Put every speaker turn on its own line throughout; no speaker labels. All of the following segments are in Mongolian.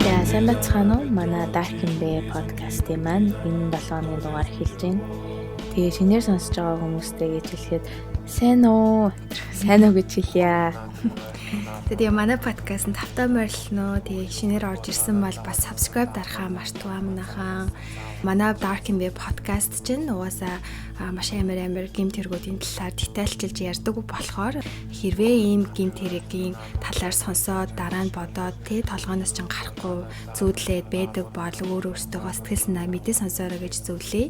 За сайн бацхан уу манай Dark in Bay подкастын маань энэ 7 хоногийн дугаар эхэлж байна. Тэгээ шинээр сонсож байгаа хүмүүстэй гэж хэлэхэд сайн уу гэж хэлье.
Тэгээ манай подкастт тавтаа морилно. Тэгээ шинээр орж ирсэн бол бас subscribe дарахаа мартугаа манайхан. Манай Dark in Bay подкаст чинь угаасаа маш амар гэмт хэрэгүүдийн талаар детальчилж ярьдаг болохоор хэрвээ ийм гэмт хэрэгийн талаар сонсоод дараа нь бодоод толгооноос ч гарахгүй зүудлээд байдаг бол өөрөөсөө сэтгэл санаа мэдээ сонсоорой гэж зөвлөе.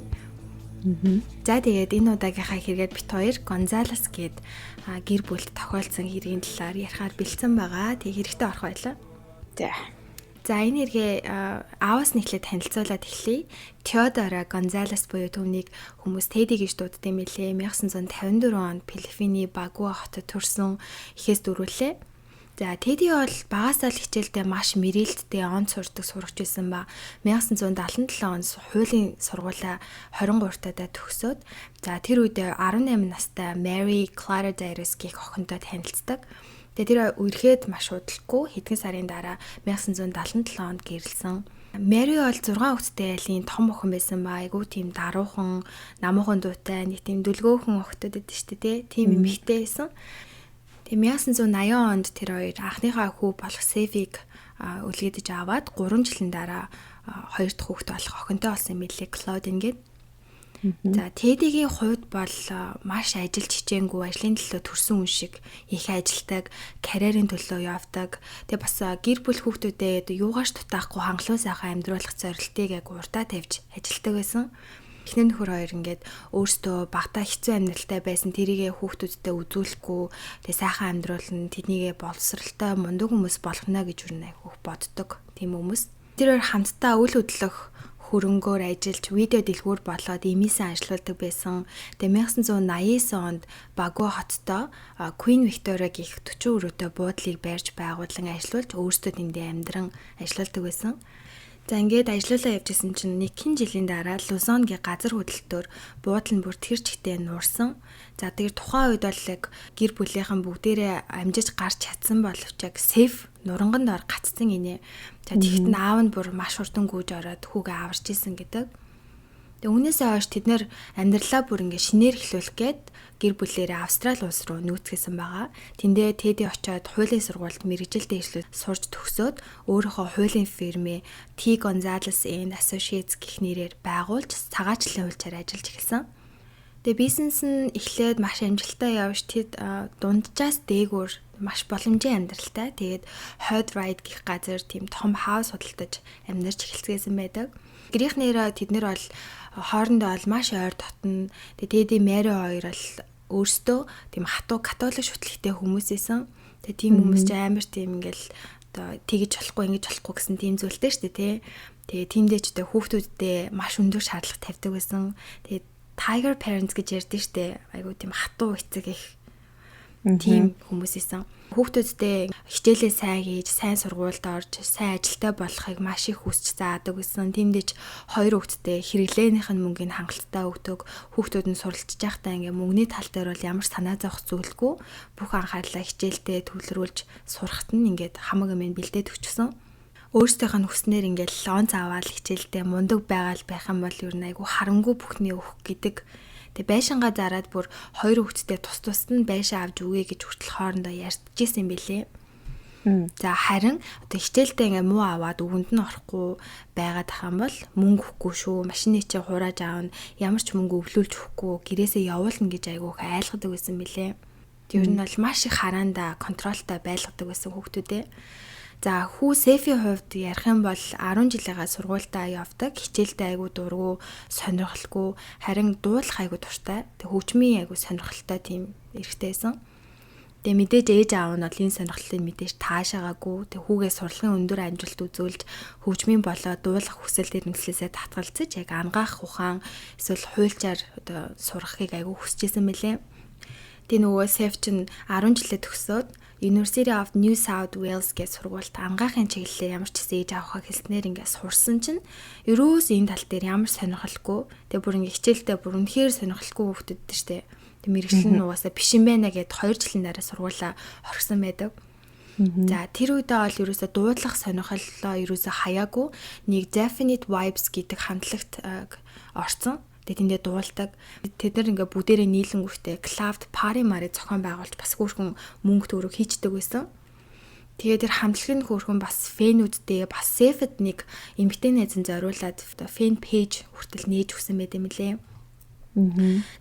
За тэгээд энэ удаагийнхаа хэрэгэд бит хоёр Гонзалес гээд гэр бүлд тохиолдсон хэргийн талаар ярихаар бэлдсэн байгаа. Тэгээ хэрэгтэй орох байлаа. За энэ хэрэгээ аавас нэхлээд танилцуулаад эхлэе. Теодора Гонзалес буюу түүнийг хүмүүс Теди гэж дууддаг юм билээ. 1954 онд Филиппиний Багуа хотод төрсөн эхээс дөрвөлээ. За Теди бол багасаа л хичээлдээ маш мэрэлттэй онц сурдаг сурагч байсан ба 1977 онд хуулийн сургуулаа 23 таадаа төгсөөд за тэр үед 18 настай Mary Clara Dairis гэх охинтой танилцдаг. Тэгээ тэр үерхэд маш удалгүй хэдхэн сарын дараа 1977 онд гэрэлсэн. Mary бол 6 хүүхэдтэй айлын том охин байсан ба айгүй тийм даруухан, намуухан дуутай, нэг тийм дүлгөөхөн охтод байдаг шүү дээ, тийм эмэгтэй байсан. Тэгээ 1980 онд тэр хоёр анхныхаа хүү болох Сефиг үлгэдэж аваад 3 жилийн дараа хоёр дахь хүүхэд болох охинтой болсон юм билээ, Claudine гээд. За Тедигийн хувьд бол маш ажил хичээнгүй, ажлын төлөө төрсөн хүн шиг их ажилдаг, карьерийн төлөө явдаг. Тэгээ бас гэр бүл хүүхдүүдэд юугаарч дутаахгүй хангалуун сайхан амьдруулах зорилтыг урдаа тавьж ажилдаг байсан. Эхнэр нөхөр хоёр ингээд өөрсдөө багтаа хэцүү амьдралтай байсан тэрийгэ хүүхдүүдтэй үзүүлэхгүй, тэгээ сайхан амьдруулна, тэднийгээ боловсралтай мундаг хүмүүс болгоно гэж юу нэг боддог тийм хүмүүс. Тэр хоёр хамтдаа үйл хөдлөх хөрөнгөөр ажиллаж видео дэлгүүр болоод эмээсээ ажилладаг байсан. Тэгээ 1989 онд Багуа хоттой Queen Victoria гэх 40 өрөөтэй буудлыг барьж байгуулан ажиллуулж өөрсдөө тэндээ амьдран ажилладаг байсан. За ингээд ажиллалаа явжсэн чинь нэг хэн жилийн дараа Лузонгийн газар хөдлөлтөөр буудлын бүр тэр чигтээ нуурсан. За тэгээд тухайн үед бол гэр бүлийнхэн бүгдээрээ амжиж гарч чадсан боловч яг Сеф нуранганд ор гацсан гинэ. За тэгэхэд аав нь бүр маш хурдан гүйж ороод хүүгээ аварч исэн гэдэг. Тэгээ үүнээсээ хойш тэд нэр амьдралаа бүр ингээд шинээр эхлүүлэх гээд гэр бүлээрээ Австрали улс руу нүүцгээсэн байгаа. Тэндээ Теди очиод хуулийн сургуульд мэргэжил дэвшлүүд сурж төгсөөд өөрийнхөө хуулийн фирмээ T Gonzalez and Associates гэх нэрээр байгуулж цагаачлалын хуульчаар ажиллаж эхэлсэн. Тэгээ бизнес нь эхлээд маш амжилттай явж тэд дунджаас дээгүүр маш боломжийн амьдралтай. Тэгээд Hod Ride гэх газар тийм том хаус худалдаж амьдарч эхэлсэн байдаг. Гэрийнхнэрээ тэд нар бол хоорондоо бол маш ойр дотно. Тэгээд Теди Mary хоёр бол өөрсдөө тийм хатуу католик шүтлэгтэй хүмүүс байсан. Тэгээд тийм хүмүүс ч амар тийм ингээл оо тэгж болохгүй ингэж болохгүй гэсэн тийм зүйлтэй шүү дээ тий. Тэгээд тиймдээ ч одоо хүүхдүүддээ маш өндөр шаардлага тавьдаг байсан. Тэгээд Tiger Parents гэж ярьдэн шүү дээ. Айгуу тийм хатуу эцэг их тийм хүмүүс исэн. Хүүхдүүдтэй хичээлээ сайн хийж, сайн сургуульд орж, сайн ажилтай болохыг маш их хүсч заадаг гэсэн. Тиймдээч хоёр хүүхдтэй хэрэглээнийх нь мөнгөний хангалттай өгдөг. Хүүхдүүд нь суралцж байхдаа ингээ мөнгөний тал дээр бол ямар санаа зовох зүйлгүй бүх анхаарлаа хичээлдээ төвлөрүүлж сурахт нь ингээд хамаг юм бэлдээд өчсөн. Өөрсдийнх нь хүснээр ингээд лонц аваад хичээлдээ мундаг байгаал байх юм бол юу нэг айгу харамгүй бүхний өгөх гэдэг. Тэгээ байшингаа зараад бүр хоёр хүүхэдтэй тус нь байшаа авч өгье гэж хүртэл хоорондоо ярьжсэн юм билээ. За харин одоо хичээлдээ ингээ муу аваад өгөнд нь орохгүй байгаад ах юм бол мөнгө өгөхгүй шүү. Машины чинь хурааж аавна. Ямар ч мөнгө өвлүүлж өгөхгүй гэрээсээ явуулна гэж айгуух айлгадаг байсан билээ. Тэр нь бол маш их хараанда контролтой байлгадаг байсан хүүхдүүдээ. За хүү Сефийн хувьд ярих юм бол 10 жилийнхаа сургуультаа явдаг. Хичээлдээ айгу дургу, сонирхолгүй, харин дуулах айгу дуртай. Тэг хөгжмийн айгу сонирхолтой тийм эрэгтэй байсан. Тэг мэдээж ээж аав нь бол энэ сонирхлыг мэдээж таашаагаагүй. Тэг хүүгээ сурлагын өндөр амжилт үзүүлж хөгжмийн болоо дуулах хүсэл эрмэлзлээсээ татгалзаж яг ангаах ухаан эсвэл хуульчаар одоо сурахыг айгу хүсэжсэн мэлээ. Тэг нөгөө Сеф чинь 10 жилээ төгсөөд University of New South Wales гэх сургуульд ангаахын чиглэлээр ямар ч гэсэн ээж авахаа хэлснээр ингээд сурсан чинь ерөөс энэ тал дээр ямар сонирхолгүй тэгээ бүр ингээд хичээлдээ бүр үнэхээр сонирхолгүй хүүхдүүд дээ штэ. Тэг мэрэгчлэн нугасаа биш юм байна гэд 2 жилийн дараа сургуулаа орхисон байдаг. За тэр үедээ бол ерөөсө дуудлах сонирхолтой ерөөсө хаяагүй нэг Definite Vibes гэдэг хамтлагт орсон. Тэгээд тэндээ дуулдаг. Тэд нар ингээ бүгдээрээ нийлэнгүүтээ Cloud Party мари зохион байгуулж бас хөөрхөн мөнгө төгрөг хийчдэг байсан. Тэгээд тэр хамтлагын хөөрхөн бас фэнүүдтэй бас Safe-д нэг эмэгтэй найзан зориулаад фэн пэйж хүртэл нээж өгсөн байт юм лээ.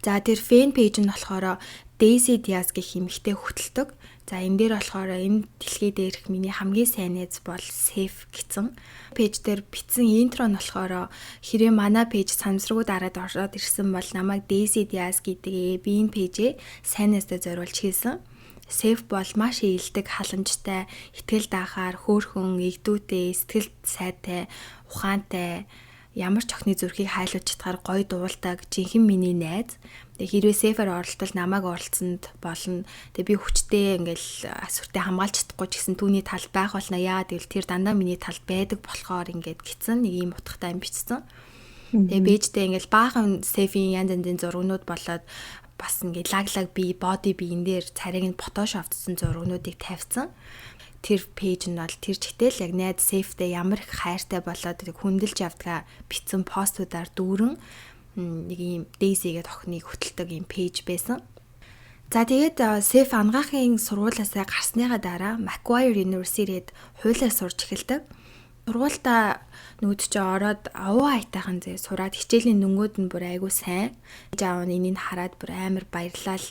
За тэр фэн пэйж нь болохоор Daisy Diaz гэх эмэгтэй хөтэлдэг. За энэ дээр болохоор энэ дэлхий дээрх миний хамгийн сайн найз бол Safe гэсэн. Пэйж дээр бичсэн интро нь болохоор хэрэг манай пэйж санамсргүй дараад ороод ирсэн бол намайг Daisy Diaz гэдэг би энэ пэйжээ сайн найзтай зориулж хийсэн. Safe бол маш ийлдэг, халамжтай, итгэл даахаар, хөөрхөн, игдүүтэй, сэтгэл сайтай, ухаантай, ямар ч охины зүрхийг хайлуулж чадхаар гоё дуулдаг жинхэнэ миний найз. Тэгээ хэрвээ Safe-аар оролтол намайг оролцсонд болно. Тэгээ би хүчтэй ингээл асууртаа хамгаалж чадахгүй ч гэсэн түүний тал байх болно. Яа гэвэл тэр дандаа миний тал байдаг болохоор ингээд гитсэн нэг юм утгатай юм бичсэн. Тэгээ бэжтэй ингээл баахан Safe-ийн янз янзын зургнууд болоод бас ингээд лаглаг би body биен дээр царайг нь фотошоптсон зургнуудыг тавьсан. Тэр пэйж нь бол тэр чигтэл яг найз Safe-тэй ямар их хайртай болоод хүндэлж явдгаа битсэн постуудаар дүүрэн нэг юм Daisy гэдэг охиныг хөтэлдэг юм пэйж байсан. За тэгээд Safe ангаахын сургуулиасаа гарсныхаа дараа Macquarie University-д хуулиар сурч эхэлдэг. Сургуультаа нүүд чи ороод аваа хайтайхан зэ сураад хичээлийн нүнгүүд нь бүр айгу сайн. Аав нь энийг хараад бүр амар баярлал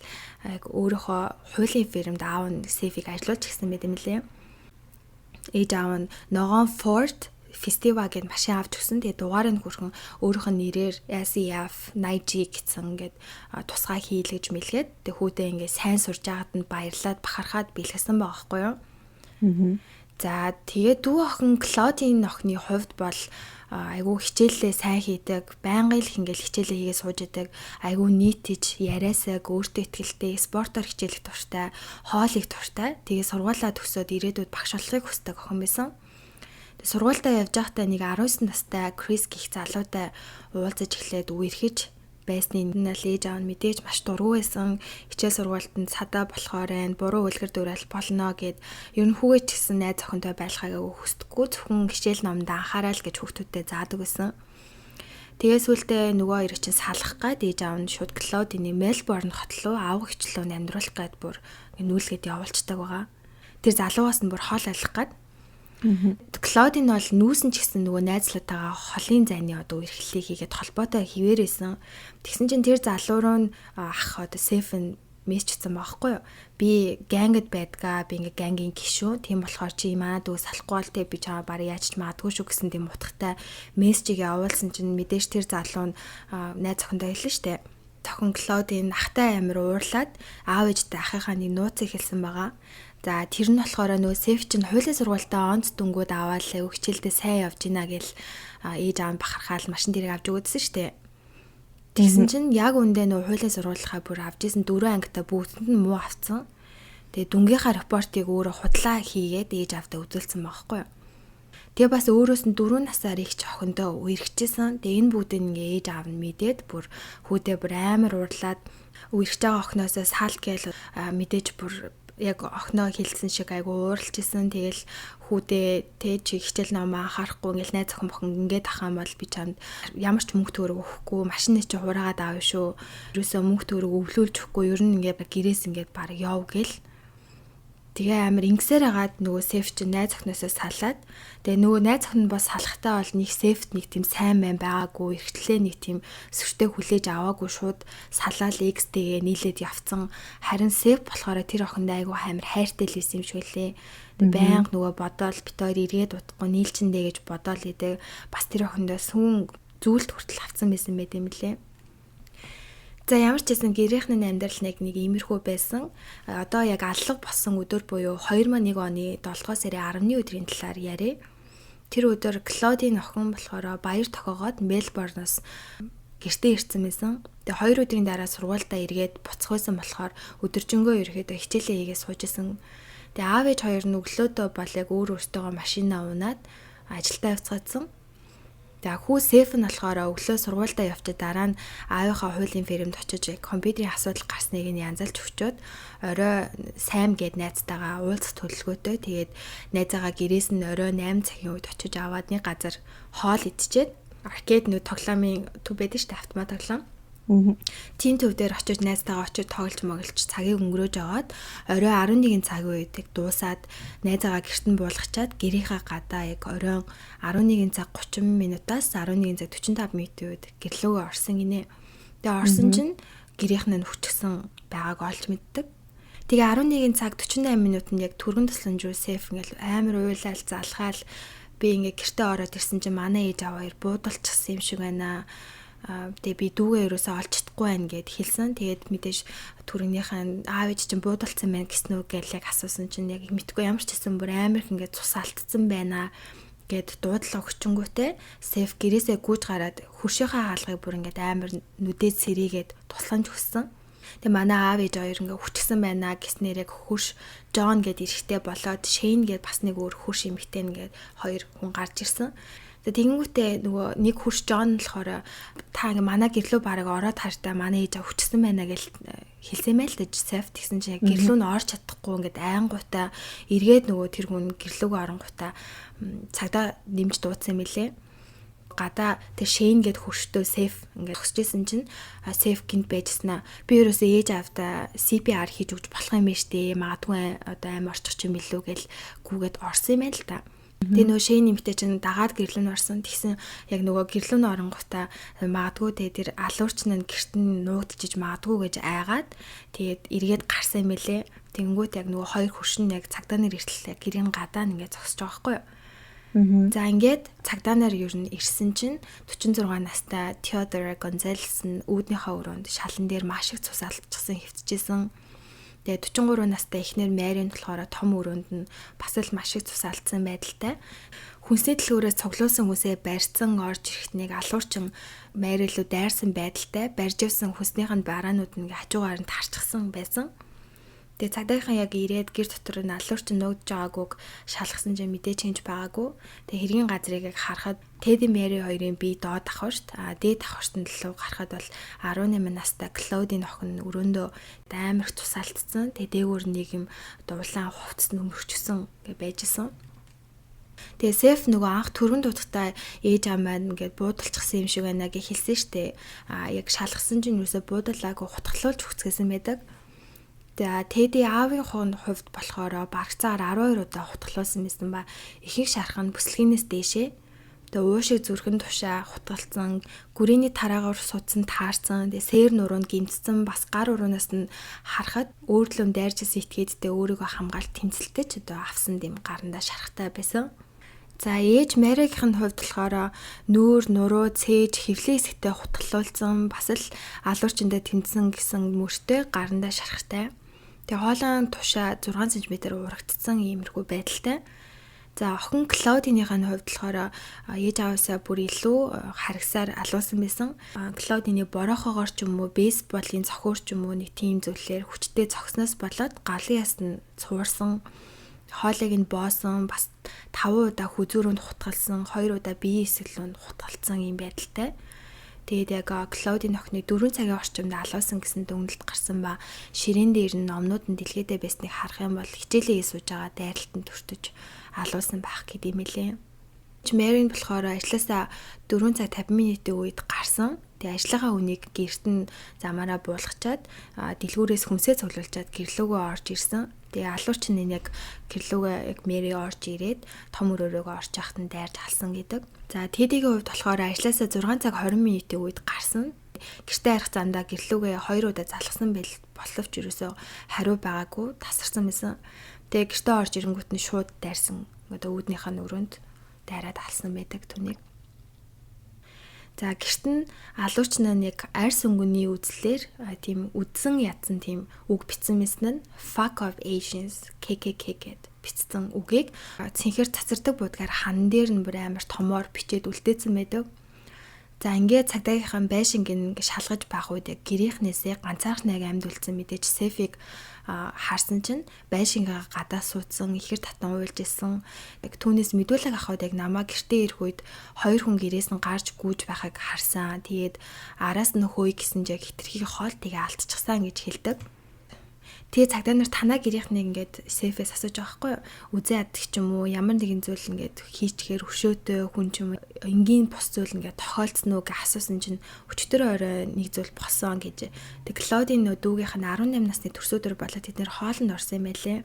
өөрийнхөө хуулийн фирмд аав нь Safe-ийг ажиллуулж гисэн байт юм лээ. Ээж аав нь ногоон Ford фестивал гэд машин авч өгсөн. Тэгээ дугаарыг хүрхэн өөрийнх нь нэрээр SEF 90G гэсэн ингээд тусгай хийлгэж мэлгээд тэг хүүдээ ингээд сайн сурж байгаад нь баярлаад бахархаад бэлгэсэн байгаа байхгүй юу. За тэгээ дүү охин Claudine охины хувьд бол айгүй хичээлээ сайн хийдэг, байнгын л ингээл хичээлээ хийгээ сууж идэг, айгүй нийтэж, яриасаг, өөртөө ихтэй, спортоор хичээлэх дуртай, хоолыг дуртай. Тэгээ сургуулаа төгсөөд ирээдүйд багш болохыг хүсдэг охин байсан. Сургуультаа явж байхдаа нэг 19 настай Крис гих залуутай уулзаж эхлээд үерхэж байсны нь ээж аав нь мэдээж маш дургүй байсан. Хичээл сургуультанд садаа болохоор буруу үлгэр дуурайл болно гэд ер нь хүүгээ ч гэсэн найз охинтой байлхаагаа хүсдэггүй. Зөвхөн хичээл номд анхаарал гэж хүүхдүүдэд заадаг байсан. Тэгээ сүултээ нөгөө хоёр чинь салах гад ээж аав нь шууд Claudine Melbourne хот руу авах хичлөө амьдруулах гээд бүр нүүлгээд явуулцдаг байгаа. Тэр залуугаас нь бүр хоол алах гад. Claudine бол нүүсэн ч гэсэн нөгөө найзлуудаагаа холын зайны одоо эрхлэлийг хийгээд холбоотой хിവэрсэн. Тэгсэн чинь тэр залуу руу ах одоо Safe мессежсэн байхгүй юу? Би гангд байдгаа, би ингээ гангийн гишүү. Тийм болохоор чи манай дүү салахгүй бол те би чамаа барь яаж ч маадгүй шүү гэсэн тийм утгатай мессежийг явуулсан чинь мэдээж тэр залуу нь найз охиндоо хэлсэн штэ. Тохин Claudine ахтай амир уурлаад аав ээжтэй ахыхаа нэг нууцыг хэлсэн байгаа. За тэр нь болохоор нөгөө Safe чинь хуулийн сургуультаа онц дүнгууд аваад л хичээлдээ сайн явж гинэ гэл ээж аав бахархаал машин дээрээ авч өгдсөн штэ. Тэгсэн чинь яг үндэ нөгөө хуулийн сургуулийнхаа бүр авч исэн 4 ангитай бүгдэнд нь муу авцсан. Тэгээ дүнгийнхаа репортыг өөрөө худлаа хийгээд ээж аавдаа үзүүлсэн байхгүй юу. Тэгээ бас өөрөөс нь 4 насаар их ч охиндоо үерхчихсэн. Тэгээ энэ бүгдийг ингээ ээж аав нь мэдээд бүр хүүдээ бүр амар уурлаад үерхэж байгаа охиноосоо сал гээл мэдээж бүр яг охиноо хэлсэн шиг айгу ууралж исэн. Тэгэл хүүдээ тэ чи хичээл номоо анхаарахгүй ингээл найз охин бохин ингээд ахаан бол би чамд ямар ч мөнгө төгрөг өгөхгүй, машины чи хураагаад аав шүү. Ерөөсөө мөнгө төгрөг өвлүүлж өгөхгүй, ер нь ингээд гэрээс ингээд баг яв гэл. Тэгээ амар ингэсээр хагаад нөгөө Safe чи найз охиноосоо салаад тэгээ нөгөө найз охин нь бас салахтаа бол нэг Safe нэг тийм сайн мэн байгаагүй, эрхтлээ нэг тийм сүртэй хүлээж аваагүй шууд салаал X-тэйгээ нийлээд явцсан. Харин Safe болохоор тэр охинд айгүй амар хайртай л байсан юм шиг лээ. Тэгээ байнга нөгөө бодоол бит хоёр эргээд удахгүй нийлчэндээ гэж бодоол идэг. Бас тэр охиндоо сүүн зүйлд хүртэл авцсан байсан байт юм лээ. За ямар ч гэсэн гэрийнхэн амьдрал нэг иймэрхүү байсан. Одоо яг алга болсон өдөр буюу 2001 оны 7 сарын 10-ны өдрийн талаар яриа. Тэр өдөр Claudine охин болохоор баяр тохоогоод Мельбурноос гэртээ ирсэн байсан. Тэгээ 2 өдрийн дараа сургуультаа эргээд буцах байсан болохоор өдөржингөө ерөөдөө хичээлээ хийгээд суужсэн. Тэгээ аав ээж хоёр нь өглөөдөө бол яг өөр өөртөөгөө машинаа унаад ажилдаа явцгаадсан. За хүү Сэф нь болохоор өглөө сургуультай явчаад дараа нь аавынхаа хуулийн фирмд очиж компьютерийн асуудал гарсныг нь янзалж өгчөөд орой сайн гэд найзтайгаа уулзах төлөвлөгөөтэй. Тэгээд найзаагаа гэрээс нь орой 8 цагийн үед очиж аваад нэг газар хоол идчихэд аркад нэг тоглоомын төв байдаг шүү дээ, автомат тоглоом. Тийм төв дээр очиж найзтайгаа очиж тоглож моглож цагийг өнгөрөөж аваад орой 11 цагийн үед дуусаад найзаагаа гэрт нь буулгачаад гэрийнхаа гадаа яг оройн 11 цаг 30 минутаас 11 цаг 45 минутын үед гэрлөөгөө орсон гинэ. Тэгээ орсон чинь гэрийнх нь хүчгсэн байгааг олж мэддэг. Тэгээ 11 цаг 48 минутанд яг түргэн тусламж руу Сэф ингээл амар уйлал залхаал би ингээ гэртээ ороод ирсэн чинь манай ээж аваа буудалчихсан юм шиг байна. Тэгээ би дүүгээ ерөөсөө олж чадахгүй байна гэд хэлсэн. Тэгээд мэдээж түргнийхэн аав ээж чинь буудалцсан байна гэснүү гэж яг асуусан чинь яг мэдгүй ямар ч хэсэн бүр амар их ингээд цус алдсан байна гэд дуудлаа өгчөнгүүтээ Сэф гэрээсээ гүйж гараад хөршийнхээ хаалгыг бүр ингээд амар нүдээ сэрийгээд тусламж өгсөн. Тэгээ манай аав ээж хоёр ингээ хүчгсэн байна гэснээр яг хөрш Джон гэд ирэхтэй болоод Шейн гэд бас нэг өөр хөрш эмэгтэй нэгээд хоёр хүн гарч ирсэн. Тэгэнгүүтээ нөгөө нэг хөрш Джон болохоор та ингээ манай гэрлөө бараг ороод хартай манай ээж хүчсэн байна гэж хэлсэн мэй л дээ Сэф. Тэгсэн чинь яг гэрлөө нь орж чадахгүй ингээд айнгуудаа эргээд нөгөө тэр хүн гэрлөөгөө оронгуудаа цагдаа нэмж дуудсан юм лээ. Гадаа тэр Шейн гэд хөрштөө Сэф ингээд хөсчээсэн чинь Сэф гинт байжснаа би ерөөсөө ээж аавда CPR хийж өгч болох юм байна штэ магадгүй одоо аим орчих юм билүү гэл гүгээд орсон юм байна л та. Тэгээ нөгөө Шейн нэмтэй чинь дагаад гэрлэн орсон. Тэгсэн яг нөгөө гэрлэн оронгуудаа магадгүй тэгээ тэр алуурч нь гэрт нь нуугдчихж магадгүй гэж айгаад тэгээд эргээд гарсан юм лээ. Тэнгүүт яг нөгөө хоёр хөршин яг цагдаа нар иртэл гэрийн гадаа ингээд зогсож байгаа байхгүй юу. За ингээд цагдаа нар ер нь ирсэн чинь 46 настай Теодора Гонзалес нь үүднийхээ өрөөнд шалан дээр маш их цус алдчихсан хэвчижсэн. Тэгээ 43 настай эхнэр Марин болохоор том өрөөнд нь бас л маш их цус алдсан байдалтай. Хүнсний дэлгүүрээс цуглуулсан хүнсээ барьцсан орж ирэхэд нэг алуурчин Марин руу дайрсан байдалтай барьж явсан хүнснийх нь бараанууд нь хажуугаар нь тарчихсан байсан. Тэгээ цагдаахан яг ирээд гэр дотор нь алуурчин нөөж байгаагүй шалгасан чинь мэдээж хинж байгаагүй. Тэгээ хэргийн газрыг яг харахад Тэди Мэри хоёрын бие доод давхарт дээд давхарт нь лөө гарахад бол 18 настай Клодийн охин өрөөндөө амар их тусаалтсан. Тэгээ дээгүүр нэг юм дуулаан хувцас нөмөрчсөн гэж байжсэн. Тэгээ Сэф нөгөө анх түргэн дуудахтаа ээж аав маань ингээд буудалчихсан юм шиг байна гэж хэлсэн штэ. Яг шалгасан чинь юусоо буудалаагүй хутгалуулж хүчгээсэн байдаг. Тэгээ Тэди аавын хувьд болохоор багцаар 12 удаа хутгалуулсан байсан ба ихэнх шархан бүслэгнээс дээшээ. Тэгээ уушиг зүрхэн тушаа хутгалцсан, гүрээний тараагаар суудсан таарсан, тэгээ сээр нуруунд гимтсэн бас гар уруунаас нь харахад өөрлөм дайрчсан этгээдтэй өөрийгөө хамгаалт тэмцэлтэй ч одоо авсан дэм гарандаа шарахтай байсан. За ээж Маригийнх нь хувьд болохоор нүүр, нуруу, цээж, хэвлээ хэсэгтээ хутгалуулсан, бас л алуурчиндээ тэмцсэн гэсэн мөртөө гарандаа шарахтай. Тэгээ хоолойн тушаа 6 см урагдсан иймэрхүү байдалтай. За охин Клодиныхаа хувьд болохоор ээж аавсаа бүр илүү харгасаар алуусан байсан. Клодины борохоогоор ч юм уу, бейсболын цохиур ч юм уу нэг тийм зүйлээр хүчтэй цогсноос болоод галын яс нь цуурсан. Хоолойг нь боосон, бас 5 удаа хүзүүрөнд хутгалсан, 2 удаа биеийн эсгэлүүнд хутгалсан юм байдалтай. Тэгээд яг Клодийн охины 4 цагийн орчимд алуусан гэсэн дүгнэлт гарсан ба ширээн дээр нь номнууд нь дэлгэдэй байсныг харах юм бол хичээлээ сууж байгаа дайралтанд төртөж алуусан байх гэдэг юм лээ. Марин болохоор ажилласаа 4 цаг 50 минутын үед гарсан. Тэгээ ажлынхаа үнийг гэрт нь замаараа буулгачаад дэлгүүрээс хүнсээ цуглуулчаад гэрлөөгөө орж ирсэн. Тэгээ алуурчин нь яг гэрлөөгөө яг Мэри орж ирээд том өрөөрөөгөө орж яхад нь дайрж алсан гэдэг. За Тэдигийн хувьд болохоор ажлаасаа 6 цаг 20 минутын үед гарсан. Гэртээ арих зандаа гэрлөөгөө 2 удаа залгасан боловч ерөөсөө хариу байгаагүй тасарсан байсан. Тэгээ гэртээ орж ирэнгүүт нь шууд дайрсан. Одоо үүднийхээ өрөөнд дайраад алсан байдаг түүнийг. За гэрт нь алуурчин нь яг арьс өнгөний үзлэр тийм үдсэн ядсан тийм үг бичсэн мэсэн нь fuck of Asians KKK гэд бичсэн үгийг цэнхэр цацардаг будгаар хан дээр нь бүр амар томоор бичээд үлдээсэн байдаг. За ингээд цагдаагийнхан байшинг ингээ шалгаж байх үед яг гэрийнхнээсээ ганцаархныг амьд үлдсэн мэдээж Сефиг харсан чинь байшингаа гадаа суудсан, ихэр татан уйлж исэн. Яг түүнээс мэдүүлэг авахд яг намаа гэртээ ирэх үед 2 хүн гэрээс нь гарч гүйж байхыг харсан. Тэгээд араас нь хөөе гэсэн яг хитрхи хоол тэгээ алдчихсан гэж хэлдэг. Тэгээ цагдаа нар танаа гэрийнхнийг ингээд Сефээс асууж байгаа хгүй юу? Үзээ аддаг ч юм уу, ямар нэгэн зүйл ингээд хийчихээр өшөөтэй хүн ч юм уу, энгийн бус зүйл ингээд тохиолдсон уу гэж асуусан чинь өчтөр орой нэг зүйл болсон гэж. Тэг Клодийн дүүгийнх нь 18 насны төрсөдөр болоод тэд нэр хоолнд орсон юм байлээ.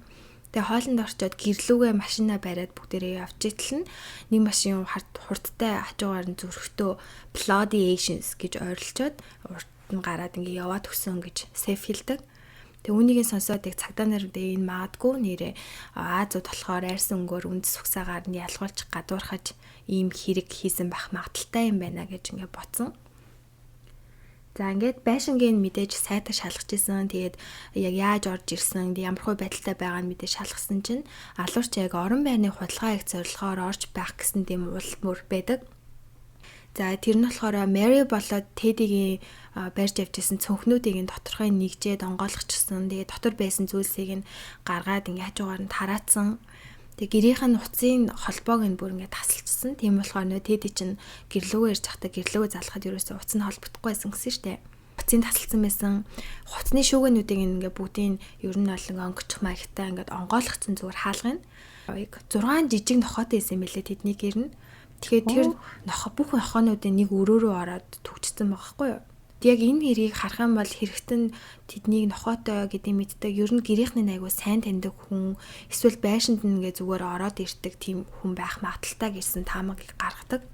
Тэгээ хоолнд орчоод гэрлүүгээ машинаа бариад бүгдээрээ явж итэл нэг машин хурдтай хажуугаар нь зүрхтөө Bloody Asians гэж ойрлцоод урд нь гараад ингээд яваад өгсөн гэж Сеф хэлдэг. Тэг үүнийг сонсоод яг цагдаа нар энэ магадгүй нэрээ Азууд болохоор айрсан өнгөөр үндэс сугсаагаар нь ялгуулж гадуурхаж ийм хэрэг хийсэн байх магадaltaй юм байна гэж ингээд бодсон. За ингээд байшингийн мэдээж сайтаа шалгаж исэн. Тэгээд яг яаж орж ирсэн, ямархуу байдалтай байгаа нь мэдээж шалгасан чинь алуурч яг орон байрны худалдаа их зорилгоор орж байх гэсэн тийм улмөр байдаг. За тэр нь болохоор Мэри болоод Тэдигийн барьж авчихсан цөнхнүүдийг нь тодорхой нэгжээд онгойлгочихсон. Тэгээ дотор байсан зүйлсийг нь гаргаад ингээ хажуугаар нь тараацсан. Тэгээ гэрийнх нь уцын холбоог нь бүр ингээ тасалчихсан. Тийм болохоор нөө Тэди чинь гэрлүүгээр ирж захта гэрлүүгээ залхахад ерөөсөө уц нь холбогдохгүй байсан гэсэн штэ. Уцын тасалсан байсан. Хуцны шүүгэнүүдийг ингээ бүгдийг ер нь бол ингээ онгочих маягтай ингээ онгойлгоцсон зүгээр хаалгын. 6 жижиг нохоотой байсан мэлээ тэдний гэр нь. Тэгэхээр тэр бүх нохоонуудын нэг өрөөрөө ороод төгжсөн байгаа хгүй юу. Яг энэ хэргийг харах юм бол хэрэгтэн тэднийг нохоотой гэдэг мэддэг. Ер нь гэрийнхний айгуу сайн таньдаг хүн эсвэл байшинд нэгээ зүгээр ороод ирдэг тийм хүн байх магадaltaй гэсэн таамагийг гаргадаг.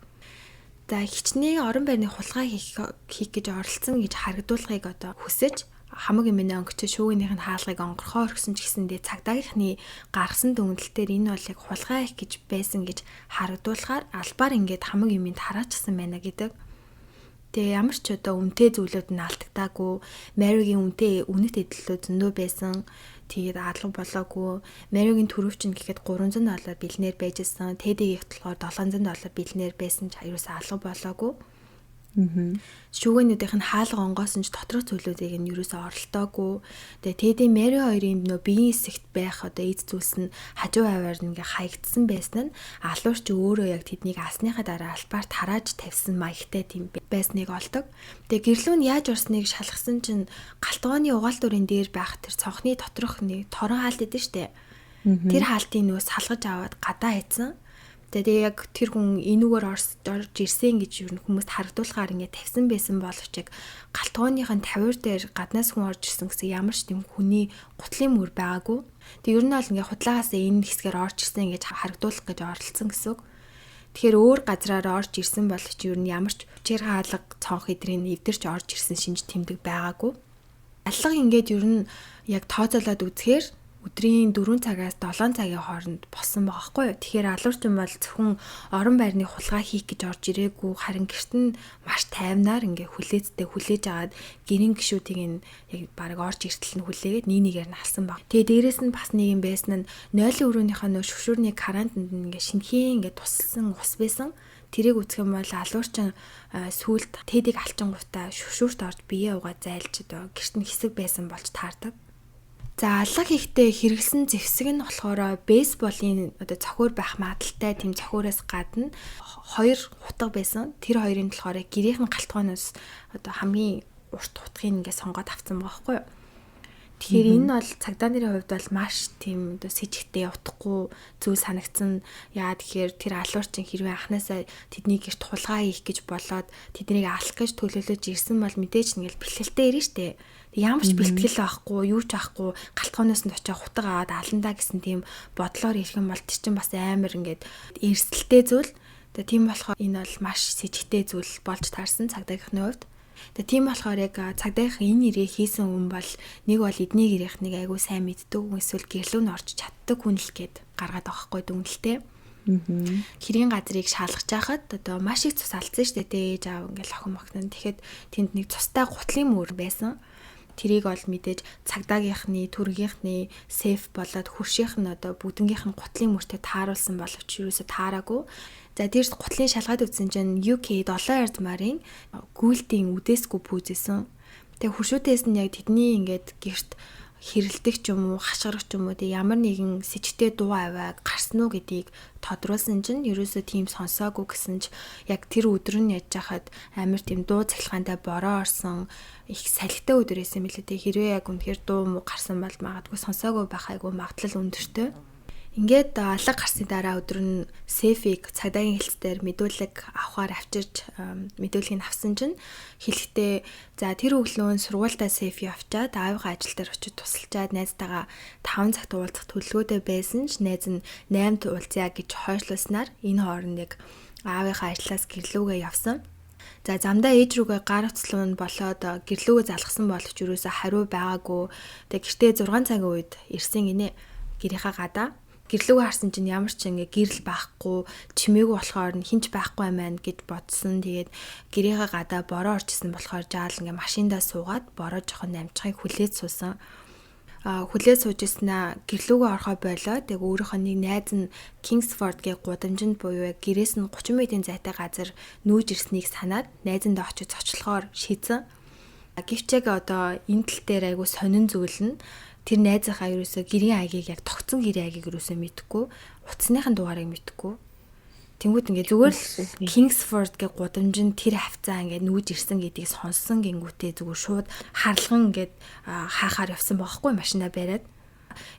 За хичнээн орон байрны хулгай хийх гэж оролцсон гэж харагдуулахыг одоо хүсэж хамаг эмээнэ өнгөч шүүгийнх нь хаалгыг онгорхоо орхисон ч гэсэндээ цагдаагийнхны гаргасан дүгнэлтээр энэ бол яг хулгай их гэж байсан гэж харагдуулахаар албаар ингээд хамаг эмэнд хараачихсан байна гэдэг. Тэгээ ямар ч одоо үнэтэй зүйлүүд нь алдагдаагүй, Мэригийн үнэт эдлүүд зөндөө байсан. Тэгээд алга болоогүй. Мэригийн төрөвч нь гэхэд $300 бэлнээр байжсэн. Тэдийн ихт болохоор $700 бэлнээр байсан ч аюусаа алга болоогүй. Шүүгэнүүдийнх нь хаалга онгоосон ч доторх зүйлүүдийг нь юусоо оролтоогүй. Тэгээ Тэди Мэри хоёрын нөө биеийн хэсэгт байх одоо эд зүйлс нь хажуу аваар ингээ хаягдсан байсан нь алуурч өөрөө яг тэднийг асныхаа дараа албаар тарааж тавьсан маягтай тийм байсныг олдог. Тэгээ гэрлүү нь яаж орсныг шалгасан чинь галтгооны угаал дүрийн дээр байх тэр цонхны доторх нэг торон хаалт идэв штэ. Тэр хаалтын нөө салгаж аваад гадаа хийсэн. Тэгээ яг тэр хүн энүүгээр орж ирсэн гэж юу хүмүүст харагдуулахаар ингэ тавьсан байсан боловч яг галтгооных нь тавиур дээр гаднаас хүн орж ирсэн гэсэн ямар ч тийм хүний гутлын мөр байгаагүй. Тэг ер нь бол ингэ худлаагаас энэ хэсгээр орж ирсэн гэж харагдуулах гэж оролцсон гэсэн үг. Тэгэхээр өөр газраар орж ирсэн боловч ер нь ямар ч чир хаалга цонх эдрийн эвдэрч орж ирсэн шинж тэмдэг байгаагүй. Аллага ингээд ер нь яг тооцоолоод үзэхээр өдрийн 4 цагаас 7 цагийн хооронд болсон байгаа хгүй юу. Тэгэхээр алуурчин бол зөвхөн орон байрны хулгай хийх гэж орж ирээгүй, харин гэрт нь маш тайвнаар ингээ хүлээж агаад гэрийн гишүүдийг нь яг баг орж иртэл нь хүлээгээд нэгээр нь алсан баг. Тэгээ дээрэс нь бас нэг юм байсан нь нойлын өрөөнийхөө нөө шүвшүрний карантинд ингээ шинхээ ингээ тусалсан ус байсан. Тэрийг үзэх юм бол алуурчин сүулт Тэдийг алчингуудаа шүвшүрт орж бие угаа зайлж одоо гэрт нь хэсэг байсан болж таардаг. За аллах хийхдээ хэрэгсэн зэвсэг нь болохоор бейсболын одоо цохиур байх магадaltaй тийм цохиураас гадна 2 хутга байсан. Тэр хоёрын болохоор гэрийнхэн галтгооноос одоо хамгийн урт хутгийг ингээд сонгоод авсан байгаа байхгүй юу. Тэгэхээр энэ бол цагдаа нарын хувьд бол маш тийм одоо с ิจ гтэй утахгүй зүйл санагдсан. Яа тэгэхээр тэр алуурчин хэрвээ анханасаа тэдний гэрт хулгай хийх гэж болоод тэднийг алах гэж төлөвлөж ирсэн бол мэдээж ингээл бэлтгэлтэй ирнэ штэ. Ямар ч бэлтгэл байхгүй, юу ч байхгүй, галтгооноос нь очиж хутга аваад аландаа гэсэн тийм бодлоор ирэх юм бол тэр чинь бас амар ингээд эрсдэлтэй зүйл. Тэгээ тийм болохоор энэ бол маш с ิจ гтэй зүйл болж таарсан цагдаагийнхны хувьд. Тэгээ тийм болохоор яг цагдаагийнх энэ нэрийг хийсэн хүн бол нэг бол эдний гэрийнхнийг айгүй сайн мэддэг, эсвэл гэрлүү нь орж чаддаг хүн л гээд гаргаад байгаа хгүй дүнэлтэй. Хэргийн газрыг шалгаж байхад одоо маш их цус алдсан шүү дээ. Ээж аав ингээл охин мохин. Тэгэхэд тэнд нэг цустай гутлын мөр байсан. Тэрийг бол мэдээж цагдаагийнхны, түргийнхний сейф болоод хөршийнх нь одоо бүгднгийнх нь гутлын мөртөд тааруулсан боловч юусоо таараагүй. За дээрс гутлын шалгаад үзсэн чинь UK 7 ярдмарын гүйлтийн үдээсгүй пүүзэсэн. Тэгээ хуршүүдээс нь яг тэдний ингээд гэрт хэрэлдэх ч юм уу, хашгирах ч юм уу, тэг ямар нэгэн сэжтэй дуу аваа гарсан уу гэдгийг тодруулсан чинь ерөөсөө тийм сонсоогүй гэсэн ч яг тэр өдөр нь яж хахад амар тийм дуу цахилгаантай бороо орсон их салхитай өдөр байсан мэлээ. Тэг хэрвээ яг үнэхээр дуу муу гарсан бол магадгүй сонсоогүй байх айгүй магадлал өндөртэй. Ингээд алга гарсны дараа өдөр нь Сефиг цагдаагийн хэлцээр мэдүүлэг авахаар авчирч мэдүүлгийг авсан чинь хэлэхдээ за тэр өглөө сургуультай Сефи авчаад аавынхаа ажил дээр очиж тусалчаад найзтайгаа 5 цагт уулзах төлөвлөгөөтэй байсан ч найз нь 8-д уулзъя гэж хойшлуулснаар энэ хооронд аавынхаа ажлаас гэрлүүгээ явсан. За замдаа ээж рүүгээ гар уцлуун болоод гэрлүүгээ залгасан боловч юусаа хариу байгаагүй. Тэг гэртээ 6 цагийн үед ирсэн гинэ гэрийнхаа гадаа. Гэрлүүгээ харсан чинь ямар ч ингээ гэрэл байхгүй чимээгүй болохоор хинч байхгүй маань гэж бодсон. Тэгээд гэрийнхаа гадаа бороо орчихсон болохоор жаал ингээ машиндаа суугаад бороо жоохон намжихыг хүлээж суусан. Хүлээж сууж ирснаа гэрлүүгээ орохоо болоо. Тэг өөрийнхөө нэг найз нь Kingsford гээ гудамжинд буюу гэрээс нь 30 минутын зайтай газар нүүж ирснийг санаад найзандаа очиж зочлохоор шийдсэн. Гэвч яг одоо энэ тал дээр айгу сонин зүйл нь тэр найзынхаа ерөөсө гэрийн аягийг яг тогтсон гэрийн аягийг ерөөсө мэдхгүй, утасныхын дугаарыг мэдхгүй. Тэнгүүд ингээ зүгээр л Kingsford гэ гудамжинд тэр хавцаа ингээ нүүж ирсэн гэдгийг сонссон гингүүтээ зүгээр шууд харлаган ингээд хаахаар явсан бохоггүй машинаа бариад.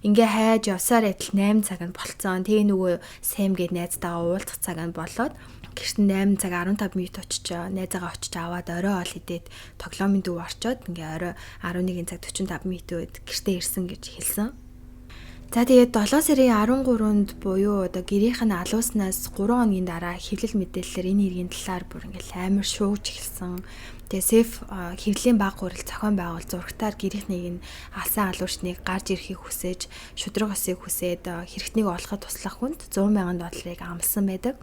Ингээ хайж явсаар адил 8 цаг нь болцсон. Тэгээ нөгөө Сэм гээд найзтайгаа уулзах цаг нь болоод гэрт 8 цаг 15 минут очиж найзаагаа очиж аваад орой ол идээд тоглоомын дүү орчоод ингээ орой 11 цаг 45 минутад гэртээ ирсэн гэж хэлсэн. За тэгээд 7 сарын 13-нд буюу одоо гэрийнх нь алууснаас 3 хоногийн дараа хэвлэл мэдээлэлээр энэ хэргийн талаар бүр ингээл амар шуугж эхэлсэн. Тэгээ Сеф хэвлэлийн баг хурал зохион байгуул зурагтаар гэрийнхнийг нь алсан алуучныг гарч ирэхийг хүсэж, шудраг осыг хүсээд хэрэгтнийг олоход туслах хүнд 100,000 долларыг амласан байдаг.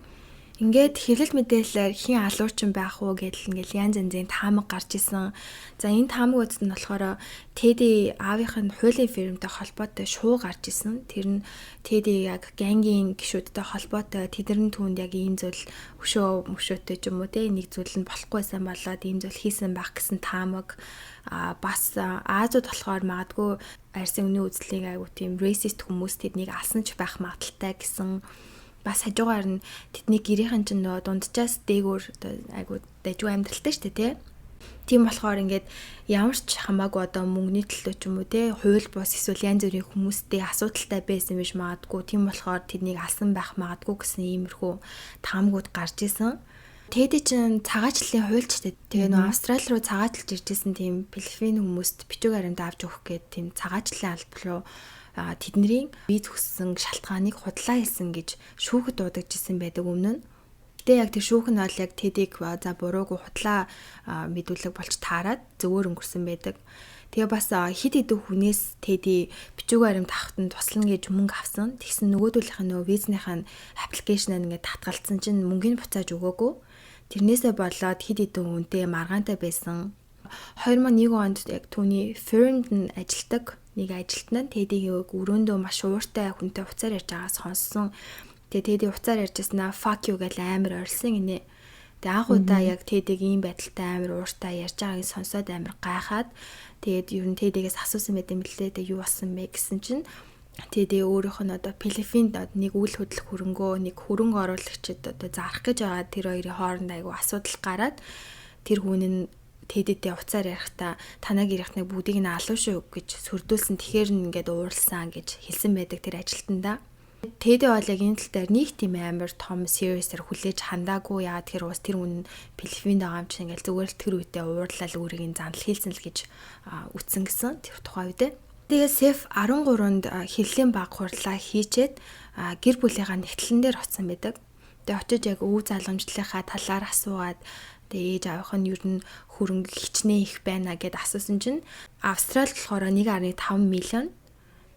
Ингээд хэвлэл мэдээлэлээр хин алуурчин байх уу гэдэл ингээл янз янзын таамаг гарч исэн. За энэ таамагуд нь болохоор Теди аавынх нь хуулийн фирмтэй холбоотой шуу гарч исэн. Тэр нь Теди яг гэнгийн гишүүдтэй холбоотой тэдэрэн түүнд яг ийм зүйл мөшөөтэй ч юм уу те нэг зүйл нь болохгүйсэн болоод ийм зүйл хийсэн байх гэсэн таамаг бас Азууд болохоор магадгүй арьсын үнийн үзлийг айгу тийм racist хүмүүс тэднийг алсан ч байх магадaltaй гэсэн. Бас хажуугаар нь тэдний гэрийнхэн чинь нөө дунджаас дээгүүр айгу дайгуу амьдралтай шүү дээ тий. Тийм болохоор ингээд ямар ч хамаагүй одоо мөнгөний төлөө ч юм уу тий хууль бус эсвэл янз бүрийн хүмүүстэй асуудалтай байсан биш магадгүй. Тийм болохоор тэднийг алсан байх магадгүй гэсэн иймэрхүү таамгууд гарч исэн. Тэди чинь цагаачлалын хуульчтэй. Тэгээ нөө Австрали руу цагаачлж ирж исэн тийм Филиппин хүмүүст бичиг баримт авч өгөх гээд тийм цагаачлалын албар руу тэдний виз хүссэн шалтгааныг худлаа хэлсэн гэж шүүхэд дуудагдчихсан байдаг өмнө нь. Гэтэ яг тэр шүүх нь бол яг Тэдийг за буруугүй худлаа мэдүүлэг болж таарад зөвөр өнгөрсөн байдаг. Тэгээ бас хид хідэн хүнээс Тэди бичиг баримт авахт нь туслана гэж мөнгө авсан. Тэгсэн нөгөөдөлийнх нь визнийхаа аппликейшнаа ингээд татгалцсан чинь мөнгөний буцааж өгөөгүй. Тэрнээсээ болоод хид хідэн хүнтэй маргаантай байсан. 2001 онд яг түүний фирмд нь ажилтдаг нэг ажилтнаа Тэдигийн өрөөндөө маш ууртай хүнтэй уцаар ярьж байгаа сонссон. Тэгээ Тэди уцаар ярьжсанаа fuck you гэж амар орилсон гинэ. Тэгээ анх удаа яг Тэдиг ийм байдалтай амар ууртай ярьж байгааг сонсоод амар гайхаад тэгээд ер нь Тэдигээс асуусан байт юм лээ. Тэгээ юу болсон бэ гэсэн чинь Тэди өөрийнх нь одоо Филиппинд нэг үйл хөдлөх хөрөнгөө нэг хөрөнгө оруулагчид одоо зарах гэж байгаа тэр хоёрын хооронд айгу асуудал гараад тэр хүн нь Тэдтэй уцаар ярихдаа танаа гэрийнхнийг бүгдийг нь алуу шүү гэж сөрдүүлсэн. Тэгэхээр нь ингээд ууралсан гэж хэлсэн байдаг тэр ажилтнаа. Тэдэ бол яг энэ тал дээр нэг тийм амар том serious-аар хүлээж хандаагүй. Яагаад тэр уус тэр хүн Филиппинд байгаа юм чинь ингээд зүгээр л тэр үедээ уурлал өөрийг нь занал хийлсэн л гэж үтсэн гэсэн тэр тухайн үедээ. Тэгээ Сеф 13-нд хэвлэлийн баг хурлаа хийчээд гэр бүлийнхаа нэгтлэн дээр очсон байдаг. Тэгээ очиж яг өв залгамжлалынхаа талаар асуугаад тэгээ ээж аавынх нь ер нь хөрөнгө хичнээн их байна гэд асуусан чинь Австрали болохоор 1.5 миллион,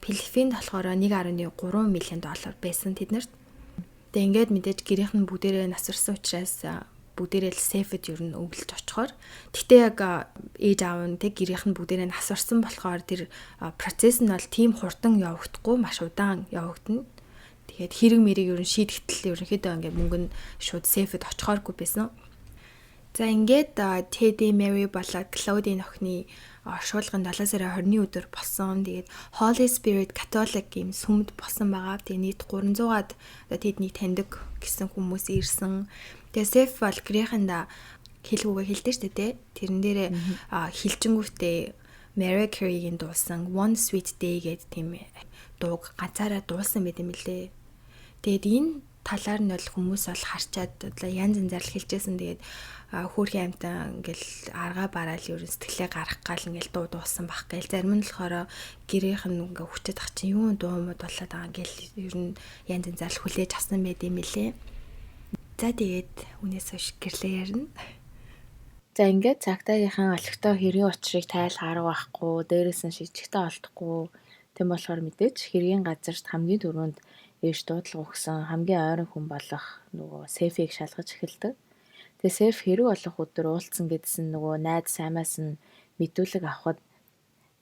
Филиппинд болохоор 1.3 миллион доллар байсан тэднэрт. Тэгээ ингээд мэдээж гэрийнх нь бүгдээрээ насварсан учраас бүгдээрээ л Сефэд ер нь өвлөж очихоор. Гэтэ яг ээж аав нь тэг гэрийнх нь бүгдээрээ насварсан болохоор тэр процесс нь бол тийм хурдан явагдахгүй, маш удаан явагдана. Тэгээд хэрэг мэрийг ер нь шийдэхтэл ерөнхийдөө ингээд мөнгө нь шууд сейфэд очихооргүй байсан. За ингээд Teddy, Mary болоод Claude-ийн охины оршуулгын 7 сарын 20-ны өдөр болсон. Тэгээд Holy Spirit Catholic юм сүмд болсон байгаа. Тэгээд нийт 300-аад тэднийг таньдаг гэсэн хүмүүс ирсэн. Тэгээд Seth бол гэрийнхэндээ хэлгүүгээ хэлдэг шүү дээ. Тэрэн дээрээ хилжингүүтээ Mariah Carey-гийн дуулсан One Sweet Day гэдэг тийм дууг ганцаараа дуулсан байт юм лээ. Тэгээд энэ талаар нь бол хүмүүс бол харчаад янз янзаар л хэлжсэн. Тэгээд хөөрхөн амтан ингээл аргаа бараал ерөн сэтгэлээ гарах гал ингээл дуу дуусан бах гээл. Зарим нь болохоор гэрийнх нь ингээ хүчтэй ах чинь юу дуумууд болоод байгаа ингээл ер нь янз янзаар л хүлээж авсан байт юм лээ. За тэгээд үнээс хойш гэрлээ ярина.
За ингээд цагтаагийнхаа олигтой хэргийн учрыг тайлах арга байхгүй, дээрээс нь шижигтэй олдохгүй. Тэм болохоор мэдээж хэргийн газарт хамгийн түрүүнд ээж дуудлага өгсөн хамгийн ойрон хүн болох нөгөө Сефийг шалгаж эхэлдэг. Тэгээ Сеф хэрэг олох өдөр уулцсан гэдсэн нөгөө найз саймаас нь мэдүүлэг авахд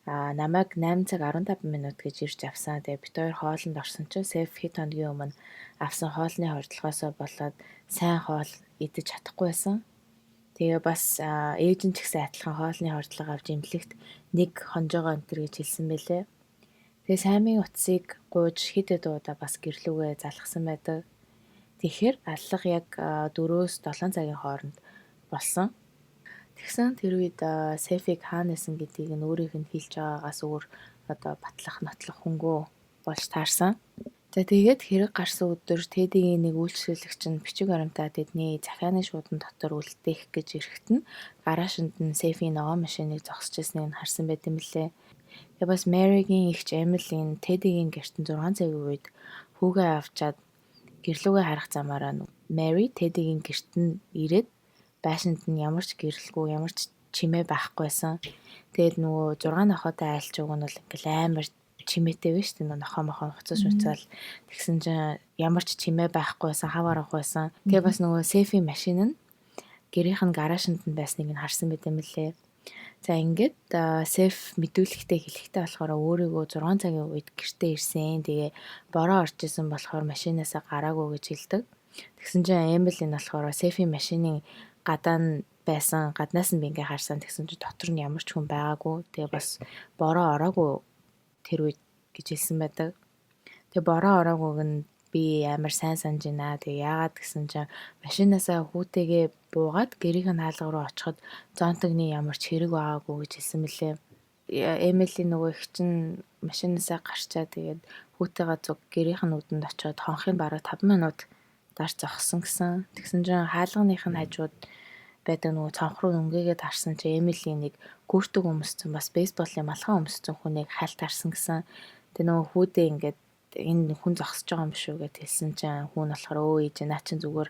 намайг 8 цаг 15 минут гэж ирж авсан. Тэгээ бид хоёр хоолнд орсон чинь Сеф хэд хоногийн өмнө авсан хоолны хордлогоосоо болоод сайн хоол идэж чадахгүй байсан. Тэгээ бас ээж нь ч гэсэн адилхан хоолны хордлого авч имлэгт нэг хонжоогоо өнтер гэж хэлсэн байлээ. Тэгээ саймын утсыг гууж хэд удаа бас гэрлүүгээ залгсан байдаг. Тэгэхээр аллах яг 4-7 цагийн хооронд болсон. Тэгсэн тэр үед Сефиг хаанасан гэдгийг нь өөрийнх нь хэлж байгаагаас өөр батлах нотлох хөнгөө болж таарсан. За тэгээд хэрэг гарсан өдөр Тедигийн нэг үйлчлүүлэгч нь бичиг баримтаа тэдний захианы шуудан дотор үлдээх гэж ирэхэд нь гараашнд нь Сефийн ногоон машиныг зогсож байсныг нь харсан байт юм лээ. Тэгээ бас Маригийн эгч Эмилин Тедигийн гэртэн 6 цагийн үед хүүгээ авчаад гэрлүүгээ харах замаараа Mary Teddy-гийн гэрт нь ирээд байшинд нь ямар ч гэрэлгүй, ямар ч чимээ байхгүйсэн. Тэгээд нөгөө 6 нохотой айлч уг нь бол ингээл амар чимээтэй байж тээ нохоо мохоо хуцаж уцаал тэгсэн чинь ямар ч чимээ байхгүйсэн, хав аргахгүйсэн. Тэгээ бас нөгөө Сефи машин нь гэрийнх нь гараашнд нь байсныг нь харсан байт юм лээ. За ингээд Сеф мэдүүлэгтээ хэлэхтэй болохоор өөрийгөө 6 цагийн үед гэртээ ирсэн. Тэгээ бороо орж исэн болохоор машинаасаа гараагүй гэж хэлдэг. Тэгсэн чинь Эмили нь болохоор Сефийн машины гадаа нь байсан. Гаднаас нь би ингээ харсан. Тэгсэн чинь дотор нь ямар ч хүн байгаагүй. Тэгээ бас бороо ороогүй тэр үед гэж хэлсэн байдаг. Тэгээ бороо ороогүйг нь би амар сайн санаж байна. Тэгээ яагаад гэсэн чинь машинаасаа хүүтэйгээ буугаад гэрийнх нь хаалга руу очиход зонтогны ямар ч хэрэг байгаагүй гэж хэлсэн мөлий. Эмили нөгөө их чинь машинаасаа гарчаа тэгээд хүүтэйгээ зүг гэрийнх нь үдэнд очиод хонхын бараг 5 минут дарж зогссон гэсэн. Тэгсэн чинь хаалганых нь хажууд байдаг нөгөө цонх руу өнгөгээд харсан чинь Эмили нэг гүртэг өмссөн бас бейсболын малхан өмссөн хүнийг хальт харсан гэсэн. Тэгээ нөгөө хүүдээ ингээд энэ хүн зогсож байгаа юм шүү гэд хэлсэн чинь хүн болохоор өө ээж наа чин зүгээр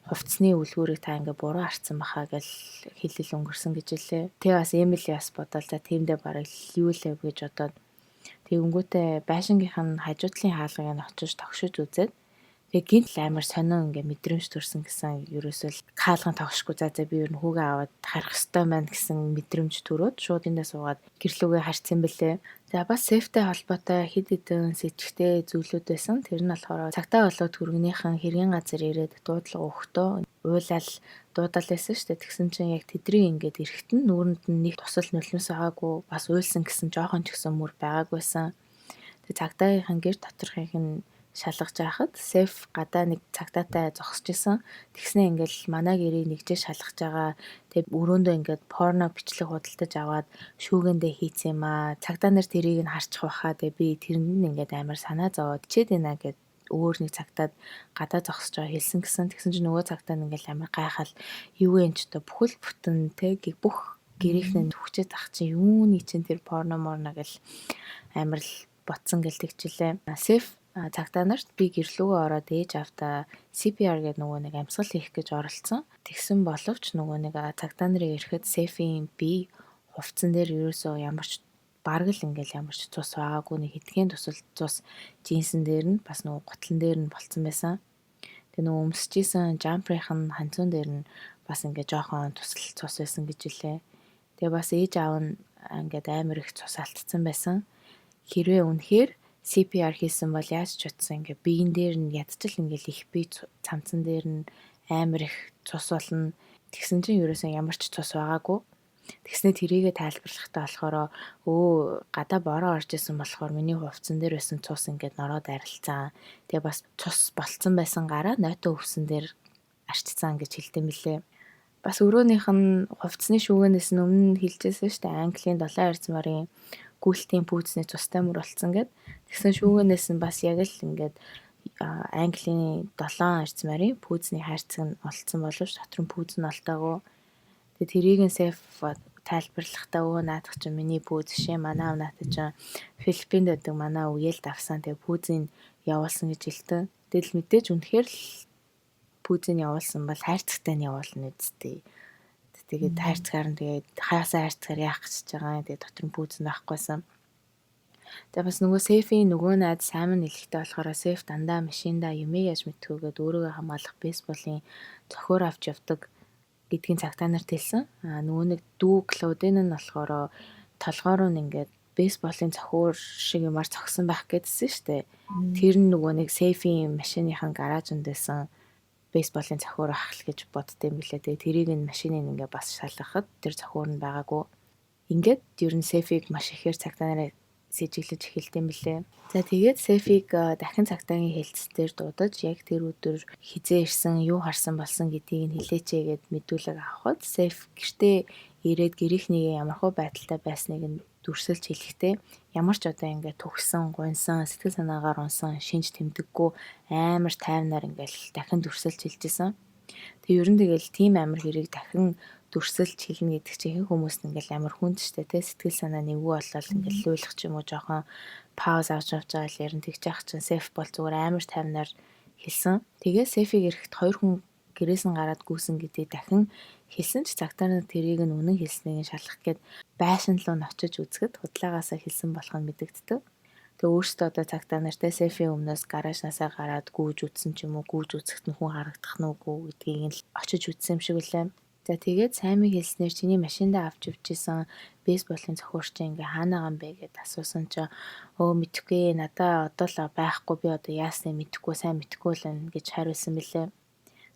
хувцсны үлгүүрийг та ингээ буруу харсан бахаа гэл хэлэл өнгөрсөн гэж хэлээ. Тэгээ бас Эмили бас бодоол за тиймдээ бараг юу лээ гэж бодоод тэгэнгүүтээ байшингийнх нь хажуудлын хаалгыг нь очиж тогшиж үзээд тэгээ гинт амар сонио ингээ мэдрэмж төрсөн гэсэн ерөөсөө хаалган тогшгүй за би ер нь хүүгээ аваад харах ёстой маань гэсэн мэдрэмж төрөөд шууд эндээ суугаад гэрлүүгээ харцсан бэлээ. За бас Сефтэй холбоотой хэд хэдэн сэжигтэй зүйлүүд байсан. Тэр нь болохоор цагтаа болоод түргнийхэн хэргийн газар ирээд дуудлага өгөхдөө уйлал дуудаал байсан шүү дээ. Тэгсэн чинь яг тэдний ингээд эрэхт нь нүүрэнд нь нэг тусал нулимс байгаагүй бас уйлсан гэсэн жоохон ч гэсэн мөр байгаагүйсэн. Тэгээ цагдаагийнхан гэр доторхыг нь шалгаж байхад Сеф гадаа нэг цагтаатай зогсож исэн. Тэгснээ ингээл манай гэрийг нэгжээ шалгаж байгаа. Тэгээ өрөөндөө ингээд порно бичлэг худалдаж аваад шүүгэндээ хийцэн юм аа. Цагдаа нар тэрийг нь харчих байхаа. Тэгээ би тэрэнд нь ингээд амар санаа зовоод чид ийна гэд өөр нэг цагтаад гадаа зогсож байгаа хэлсэн гэсэн. Тэгсэн чинь нөгөө цагтаа ингээл амар гайхал юу юм ч одоо бүхэл бүтэн тэг бүх гэрийнх нь хүчтэй тах чинь юуны чинь тэр порно морно гэл амар л ботсон гэл тэгчлээ. Сеф цагтаа нарт би гэрлүүгөө ороод ээж автаа CPR гэдэг нөгөө нэг амьсгал хийх гэж оролцсон. Тэгсэн боловч нөгөө нэг цагтаа нарын ирэхэд Сефийн би хувцсан дээр ерөөсөө ямар ч бараг л ингээл ямар ч цус байгаагүй нэг хэдхэн тусал цус джинсэн дээр нь бас нөгөө гутлан дээр нь болцсон байсан. Тэгээ нөгөө өмсөжсэн жампрын ханцуун дээр нь бас ингээ жоохон тусал цус байсан гэж хэлээ. Тэгээ бас ээж аав нь ингээд амар их цус алдсан байсан. Хэрвээ үнэхээр CPR хийсэн бол яаж ч утсан ингээ биеийн дээр нь ядчил ингээл их бие цамцан дээр нь амар их цус болно. Тэгсэн чинь ерөөсөн ямар ч цус байгаагүй. Тэгснэ тэрийгэ тайлбарлахдаа болохоор гадаа бороо орж исэн болохоор миний хувцсан дээр байсан цус ингээд нороод арилцсан. Тэгээ бас цус болцсон байсан гараа нойтон өвсөн дээр арчцсан гэж хэлдэм билээ. Бас өрөөнийх нь хувцсны шүүгэнээс нь өмнө хэлжсэн шүү дээ. Английн 7 арц марын гүйлтийн пүүцний цустай мөр болцсон гэд. Тэгсэн шүүгэнээс нь бас яг л ингээд Английн 7 арц марын пүүцний хайрцаг нь олцсон боловч дотор нь пүүц нь олтоогүй. Тэгээ тэрийг нь сейф тайлбарлахдаа наадах чинь миний пүүз шээ манай авнаата чинь Филиппинд байдаг манай үеэл давсан. Тэгээ пүүзийг явуулсан гэж хэлдэг. Тэгэл мэдээж үнэхээр л пүүзийг явуулсан бол хайрцагтай нь явуулна үсттэй. Тэгээд хайрцгаар нь тэгээд хаяасаа хайрцгаар яах гэж байгаа. Тэгээд дотор нь пүүз нь байхгүйсан. Тэгээ бас нөгөө сейфийн нөгөө найз сайн нэлэхтэй болохоор сейф дандаа машинда юмээ яаж мэдхүүгээд өөрийгөө хамгаалах бейсболын цохиор авч явдаг гэдгийг цагтаа нарт хэлсэн. Нөгөө нэг дүү Клодин нь болохоор толгоор нь ингээд бейсболын цохиур шиг юмар цогсон байх гэдсэн штэ. Тэр нь нөгөө нэг сейфийн машиныхан гараажнд байсан бейсболын цохиур ахал гэж боддсон билээ. Тэгээ тэрийг нь машиныг ингээ бас шалгахад тэр цохиур нь байгаагүй. Ингээд ер нь сейфийг маш ихээр цагтаа нараа сэжиглэж эхэлдэм билээ. За тэгээд сейфийг дахин цагтаагийн хэлцээр дуудаж яг тэр өдөр хизээ ирсэн, юу харсан болсон гэдгийг нь хэлээчээ гэд мэдүүлэг авахд сейф гэртээ ирээд гэрийнхнийгээ ямархуу байдалтай байсныг нь дүрсэлж хэлэхдээ ямар ч одоо ингээд төгсөн, гунсан, сэтгэл санаагаар унсан, шинж тэмдэггүй амар тайвнаар ингээд дахин дүрсэлж хэлжсэн. Тэг ер нь тэгэл тийм амар хэрэг дахин дүрсэлж хэлнэ гэдэг чинь их хүмүүс ингээл амар хүнд штэ тэ сэтгэл санаа нэггүй болол ингээл луулах ч юм уу жоохон пауз авч байгаа л ярин тэгж яах чинь сейф бол зүгээр амар тайвнаар хэлсэн. Тэгээ сейфийг эрэхт хоёр хүн гэрээс нь гараад гүйсэн гэдгийг дахин хэлсэн ч цагтаа тэрийг нь үнэн хэлснийг шалгах гээд байшин руу нь очиж үзэхэд худалдаагаасаа хэлсэн болох нь мэдэгддэг. Тэгээ өөртөө одоо цагтаа нартай сейфийн өмнөөс гаражнаасаа гараад гүйж үтсэн ч юм уу гүйж үсэхт нь хүн харагдах нь үгүй гэдгийг нь очиж үзсэн юм шиг үлээ. За тэгээд саймыг хэлснээр чиний машиндаа авч явчихсан бейсболын цохиур чинь ингээ хаанаа гам бэ гэд асуусан чинь мэдхгүй надаа одоо л байхгүй би одоо яаснаа мэдхгүй сайн мэдхгүй л гэж хариулсан билээ.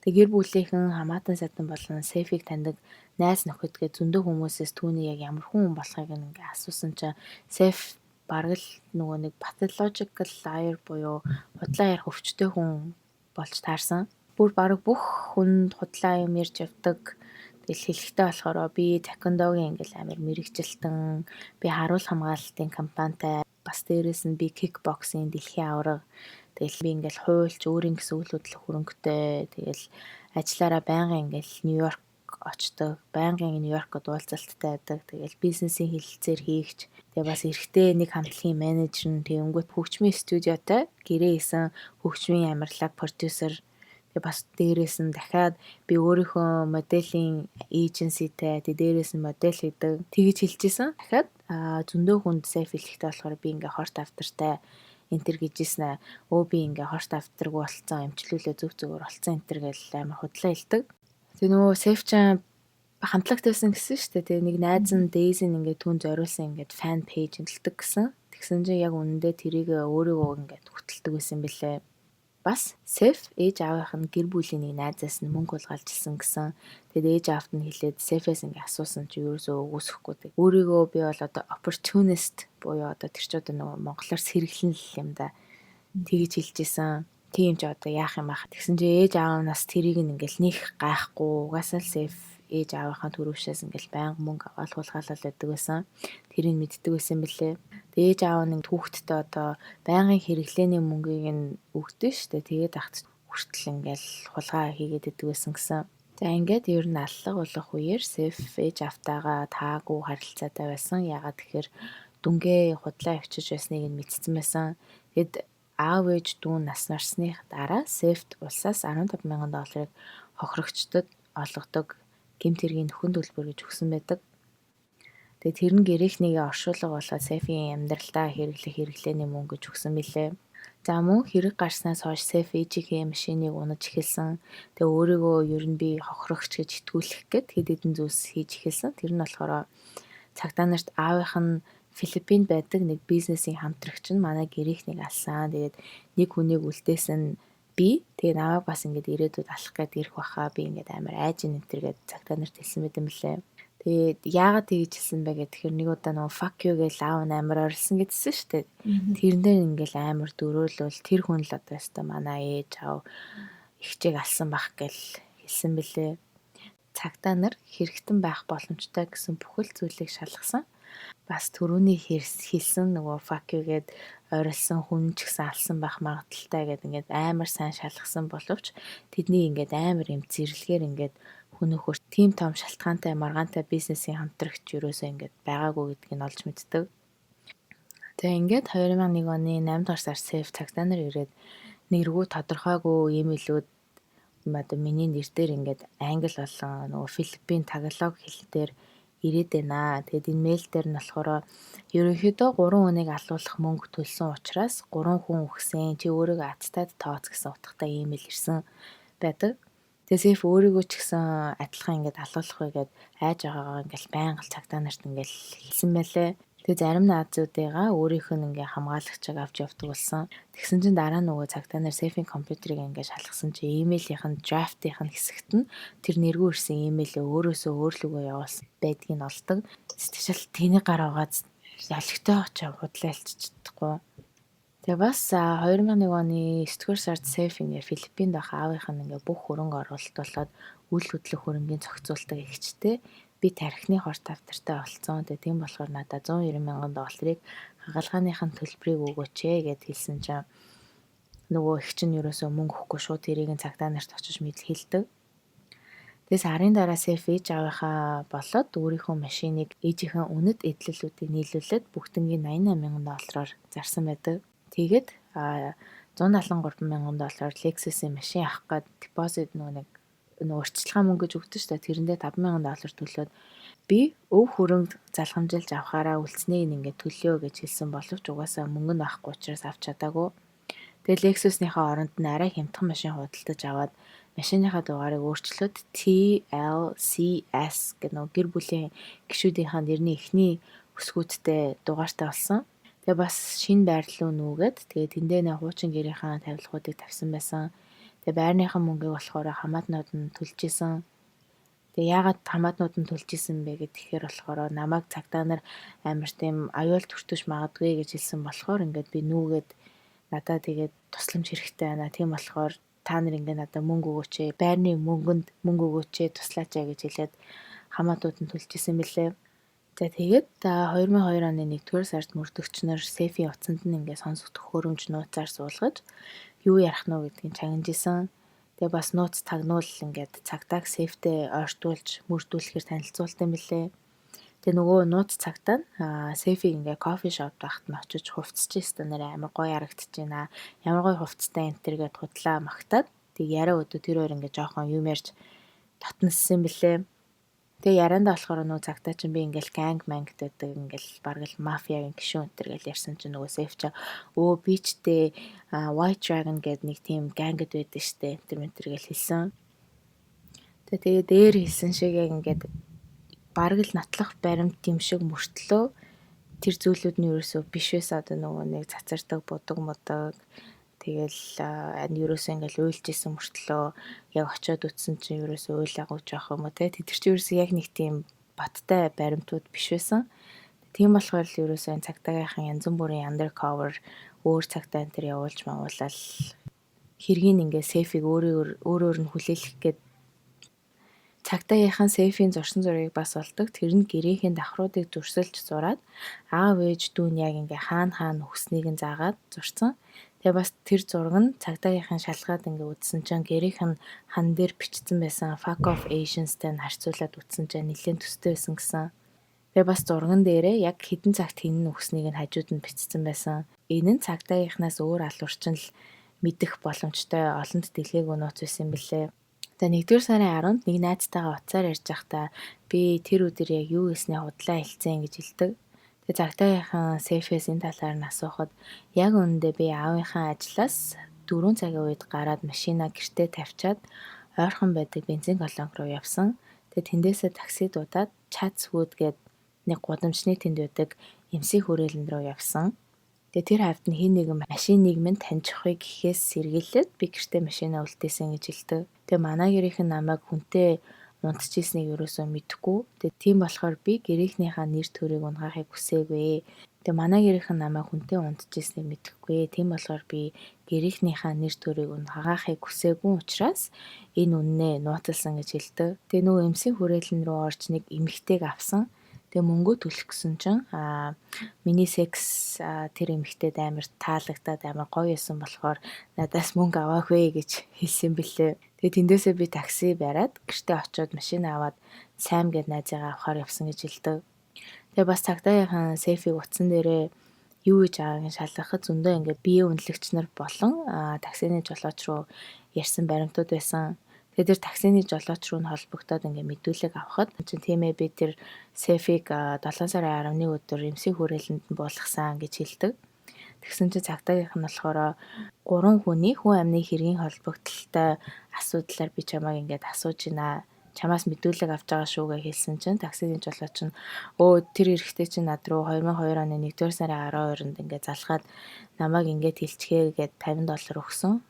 Тэг гэр бүлийнхэн хамаатан садан болон сейфийг таньдаг найз нөхөд гэ зөндөө хүмүүсээс түүний яг ямар хүн болохыг ингээ асуусан чинь сейф бараг л нөгөө нэг pathological liar буюу худлаа ярих өвчтөе хүн болж таарсан. Бүр бараг бүх хүнд худлаа юм ярьж явдаг. Тэгэл хэлэхтэй болохоор би такондогийн ингээл амар мэрэгжилтэн, би харуул хамгаалалтын компанитай, бас дээрээс нь би кикбоксing дэлхийн аварга. Тэгэл би ингээл хуульч өөрийн гэсэн үйл хөдлөх хөрөнгөтэй. Тэгэл ажиллаараа байнгын ингээл Нью-Йорк очдог, байнгын Нью-Йоркод уулзалттай байдаг. Тэгэл бизнесийн хэлэлцээр хийгч. Тэгээ бас эрэгтэй нэг хамтлагийн менежер нь тэгэнгүүт хөгжмийн студиотой гэрээ хийсэн хөгжмийн амарлаг продюсер. Бас дээрээс нь дахиад би өөрийнхөө моделийн эйженситэй дээрээс нь модель хийдэг тэгж хэлчихсэн. Дахиад зөндөө хүнд сейф хэлэхтэй болохоор би ингээ хорт автартай энтер гэжсэн. Би ингээ хорт автаргүй болцсон, эмчлүүлээ зүг зүгээр болцсон энтер гэл амар худлаа хэлдэг. Тэгээ нөгөө сейф чинь хамтлагтайсан гэсэн шүү дээ. Тэгээ нэг найз нь Дейз нь ингээ түн зориулсан ингээ фан пэйж хэлдэг гэсэн. Тэгсэн чинь яг үнэндээ тэрийг өөрийгөө ингээ хөтэлдэг байсан бэлээ. Бас сейф ээж аавынх нь гэр бүлийн нэг найзаас нь мөнгө улгаалжсэн гэсэн. Тэгээд ээж аавт нь хэлээд сейфээс ингээ асуусан чи ерөөсөө өгөөсөхгүй. Өөрийгөө би бол одоо opportunist буюу одоо тэр ч одоо нөгөө монголоор сэргэлэн л юм да. Тэгж хэлжсэн. Тийм ч одоо яах юм аа. Тэгсэн чи ээж аавнаас тэрийг ингээл нэх гайхгүй. Угаасаа л сейф ээж аавынхаа төрөвшөөс ингээл байнга мөнгө аваад хулгайлал байдаг байсан. Тэрийг мэддэг байсан бэлээ. Ээж аав нь хүүхдтэй одоо байнгын хэрэглээний мөнгийг нь өгдөө штэ. Тэгээд ахт хүртэл ингээл хулгай хийгээд идэг байсан гэсэн. За ингээд ер нь аллах болох үеэр сейф ээж автаага таагүй харилцаатай байсан. Ягаад тэгэхээр дүнгээ худлаа авчиж байсныг нь мэдсэн байсан. Тэгэд аав ээж дүү нас нарсных дараа сейфт улсаас $15,000 хохирогчдод олгодог гэмт хэргийн нөхөн төлбөр гэж өгсөн байдаг. Тэгээ тэр нь гэрээхнийгээ оршуулга болоод сейфийн амьдралдаа хэрэглэх хэрэглээний мөнгө гэж өгсөн билээ. За мөн хэрэг гарснаас хойш сейф ээжийнхээ машиныг унаж эхэлсэн. Тэгээ өөрийгөө ер нь би хохирогч гэж итгүүлэх гээд хэд хэдэн зүйлс хийж эхэлсэн. Тэр нь болохоор цагтаа нарт аавынх нь Филиппинд байдаг нэг бизнесийн хамтрагч нь манай гэрийнхнийг алсан. Тэгээд нэг хүнийг үлдээсэн би. Тэгээд намайг бас ингээд ирээдүйд алах гээд ирэх баха. Би ингээд амар айж ин энэ гээд цагтаа нарт хэлсэн мэт юм лээ. Тэгээд яагаад тэгж хэлсэн бэ гэхээр нэг удаа нөгөө fuck you гэж аав нь амар орилсон гэдсэн шүү дээ. Тэрнээр ингээл амар дөрөөлөл тэр хүн л одоо өстой манай ээж аав ихчийг алсан бах гэл хэлсэн бэлээ. Цагтаа нар хэрэгтэн байх боломжтой гэсэн бүхэл зүйлийг шалгасан. Бас түрүүний хэлсэн нөгөө fuck you гэд орилсон хүн ч гэсэн алсан байх магадaltaй гэд ингээд амар сайн шалгасан боловч тэдний ингээд амар юм зэрлэгээр ингээд хүн нөхөр тим том шалтгаантай маргаантай бизнесийн хамтрагч юусоо ингээд байгаагүй гэдгийг олж мэддэг. Тэгээ ингээд 2001 оны 8 дугаар сар сэф цагтаа нар ирээд нэргүй тодорхойгүй имэйлүүд одоо миний нэр дээр ингээд англи болон нөгөө Филиппин тагалог хэл дээр ирээд байна. Тэгээд энэ мэйл дээр нь болохоор ерөнхийдөө 3 хүнийг алуулах мөнгө төлсөн учраас 3 хүн өгсөн. Чи өөрийгөө аттестат тооц гэсэн утгатай имэйл ирсэн байдаг. Тэгээд сэф өөрийгөө ч гэсэн адилхан ингээд алуулах байгаад айж байгаагаа ингээд байнга цагтаа нарт ингээд хэлсэн байлээ. Тэгээд зарим наазуудыгаа өөрийнх нь ингээ хамгаалагчийг авч явдаг болсон. Тэгсэн чинь дараа нөгөө цагтаа нар сэфийн компьютерийг ингээ шалгасан чинь имэйлийнх нь драфтийнх нь хэсэгт нь тэр нэргүй ирсэн имэйлээ өөрөөсөө өөрлөгөө явуулсан байдгийг олдог. Сэтгэл тэний гар угааз ялгтай очоо худлаа ялцчихдаггүй. Тэгээ бас 2001 оны 9-р сард сэф ингээ Филиппинд байх аавынх нь ингээ бүх хөрөнгө оруулалт болоод үйл хөдлөх хөрөнгийн зохицуулдаг ихчтэй би тархины хорт автартай болцсон. Тэгээ тийм болохоор надад 190 мянган долларыг хагалгааныхын төлбөрийг өгөөч гэд хэлсэн чинь нөгөө их чинь ерөөсөө мөнгө өгөхгүй шууд тэрийг цагтаа нарт очиж хэлдэг. Тэгээс арын дараа сэф ээж аавынхаа болоод өөрийнхөө машиныг ээжийнхээ үнэт эдлэлүүдийг нийлүүлээд бүгднгийн 88 мянган доллараар зарсан байдаг. Тэгээд 173 мянган доллараар Lexus-ийн машин авах гээд депозит нөгөө урьдчилгаан мөнгө гэж өгдөө шүү дээ. Тэрэндээ 5,000 доллар төлөөд би өв хөрөнгө залхамжилж авахаараа үлдснийг ингээд төлөө гэж хэлсэн боловч угаасаа мөнгө нь байхгүй учраас авч чадаагүй. Тэгээд Lexus-ныхаа оронд нь арай хямдхан машин худалдаж аваад машиныхаа дугаарыг өөрчлөөд TLCS гэх нэг гэр бүлийн гишүүдийнхаа нэрний эхний өсгүүдтэй дугаартай болсон. Тэгээ бас шинэ байрлал руу нүүгээд тэгээ тэндээ нэ хуучин гэрийнхаа тавилгуудыг тавьсан байсан. Тэгээ байрныхан мөнгийг болохоор хамаатнууд нь төлж исэн. Тэгээ яагаад хамаатнууд нь төлж исэн бэ гэхээр болохоор намайг цагтаа нар амар тийм аюул төртөж магадгүй гэж хэлсэн болохоор ингээд би нүүгээд надад тэгээд тусламж хэрэгтэй байна. Тийм болохоор та нар ингээд надад мөнгө өгөөч ээ. Байрны мөнгөнд мөнгө өгөөч ээ, туслаач ээ гэж хэлээд хамаатнууд нь төлж исэн мэлээ. За тэгээд 2002 оны 1-р сард мөрдөгчнөр сэфийн утсанд нь ингээд сонсох төхөөрөмж нууцаар суулгаж юу ярих нь гэдгийг чагнаж исэн. Тэгээ бас нууц тагнуул ингээд цагтааг сэфтэй ойртуулж мөрдүүлэхээр танилцуулсан мэлээ. Тэгээ нөгөө нууц цагтаа сэфийг ингээд кофе шоп байхад нь очиж хувцсаж ирсэн нэр амар гоё харагдаж байна. Ямар гоё хувцастай энэ төр гэд худлаа магтаад тэг яриа өдөө тэр хоёр ингээд жоохон юм ярьж татнассан мэлээ. Тэгээ яриандаа болохоор нөгөө цагтаа чинь би ингээл ганг мангд байдаг ингээл бараг л мафиагийн гишүүн өнтер гэж ярьсан чинь нөгөө сэф чи өө бичтэй White Dragon гэдэг нэг тийм гангд байдаг штэ өнтер гэж хэлсэн. Тэгээ дээр хэлсэн шиг яг ингээд бараг л натлах баримт юм шиг мөртлөө тэр зүйлүүд нь ерөөсөө биш байсан. Одоо нөгөө нэг цацардаг будаг модог тэгэл ерөөсөө ингээл уйлж исэн мөртлөө яг очиод үтсэн чинь ерөөсөө уйлаагүй жоох юм уу те тэд чи ерөөсөө яг нэг тийм баттай баримтууд биш байсан. Тийм болохоор л ерөөсөө энэ цагтаагийнхан янз бүрийн undercover өөр цагтаа энэ төр явуулж мавуулал хэргийг ингээ сэфийг өөрөөр нь хүлээлгэх гээд цагтаагийнхан сэфийн зурсан зургийг бас олдог. Тэр нь гэрээхийн давхруудыг зурсалж зураад аав ээж дүүн яг ингээ хаана өгснийг нь заагаад зурсан. Тэгээ бас тэр зураг нь цагтаагийнхан шалгаад ингээ үзсэн чинь гэрийнх нь хан дээр бичсэн байсан fuck off Asians-тэй харьцуулаад үзсэн чинь нэлээд төстэй байсан гэсэн. Тэгээ бас зурган дээрээ яг хідэн цагт хин өгснийг нь хажууд нь бичсэн байсан. Энэ нь цагтаагийнхнаас өөр алуурчин л мэдэх боломжтой олонд дэлгээгүй нууц байсан бэлээ. За 1-р сарын 10-нд нэг найзтайгаа уцаар ярьж байхдаа би тэр өдөр яг юу хийснээ худлаа хэлцэн гэж хэлдэг. Тэгээ цагтаагийнхан сэфээс энэ талаар нь асуухад яг үүндээ би аавынхаа ажлаас 4 цагийн үед гараад машина гэртээ тавьчаад ойрхон байдаг бензин колонк руу явсан. Тэгээ тэндээсээ такси дуудаад Chatswood гээд нэг гудамжны тэнд байдаг эмсийн хүрээлэн рүү явсан. Тэгээ тэр хавьд нь хин нэгэн машиныг минь таньж авахыг гэхээс сэргийлээд би гэртээ машинаа үлдээсэн гэж хэлдэг. Тэгээ манай гэрийнхэн намайг хүнтэй унтчихснийг ерөөсөө мэдэхгүй. Тэгээ тийм болохоор би гэрийнхнийхээ нэр төрийг унгаахыг хүсээгүй. Тэгээ манай гэрийнхэн намайг хүнтэй унтчихснийг мэдэхгүй. Тийм болохоор би гэрийнхнийхээ нэр төрийг унгаахыг хүсээгүй учраас энэ үннээ нууцлсан гэж хэлдэг. Тэгээ нөгөө эмсийн хүрээлэн рүү орж нэг эмэгтэйг авсан. Тэгээ мөнгөө төлөх гэсэн чинь миний секс тэр эмэгтэйд амар таалагдаад амар гоё байсан болохоор надаас мөнгө аваагүй гэж хэлсэн бэлээ. Тэгээ тэндээсээ би такси бариад гэртээ очиод машина аваад Сайм гээд найзаагаа авахаар явсан гэж хэлдэг. Тэгээ бас цагдаагийнхан сейфийг утсан дээрээ юу гэж аваагийн шалгахад зөндөө ингээд биеийн үнэлэгч нар болон таксины жолооч руу ярьсан баримтууд байсан. Тэгээ тэр таксины жолооч руу нь холбогдоод ингээд мэдүүлэг авахад чинь тийм ээ би тэр сейфийг 7 сарын 11 өдөр эмсийн хүрээлэнд нь буулгасан гэж хэлдэг. Тэгсэн чинь цагдаагийнх нь болохоор 3 хүний хүн амны хэргийн холбогдлолтой асуудлаар би чамайг ингээд асууж байна. Чамаас мэдүүлэг авч байгаа шүү гэж хэлсэн чинь таксины жолооч нь тэр эрэгтэй чинь над руу 2002 оны 1-р сарын 12-нд ингээд залхаад намайг ингээд хэлчихээ гэгээд $50 өгсөн.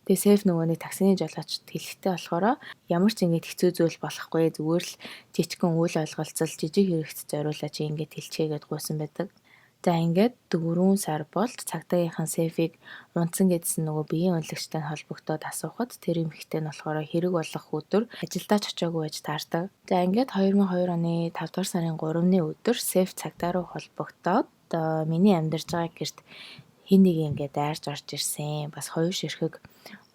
Тэгээ сейф нөгөөний таксины жолоочд хэлэхтэй болохоор ямар ч ингээд хэцүү зүйл болохгүй зүгээр л жижигхэн үйл ойлголцол жижиг хэрэгт зориулаад чи ингээд хэлчихээ гэд гуйсан байдаг. За ингээд 4 сар болд цагдаагийнхан сейфийг унтсан гэдсэн нөгөө биеийн үнэлэгчтэй холбогдоод асуухад тэр эмэгтэй нь болохоор хэрэг болох өдөр ажилдаа ч очоогүй байж таардаг. За ингээд 2002 оны 5 дугаар сарын 3-ны өдөр сейф цагдаа руу холбогдоод миний амьдарч байгаа гэрт хин нэг ингээд дайрж орж ирсэн. Бас 2 ширхэг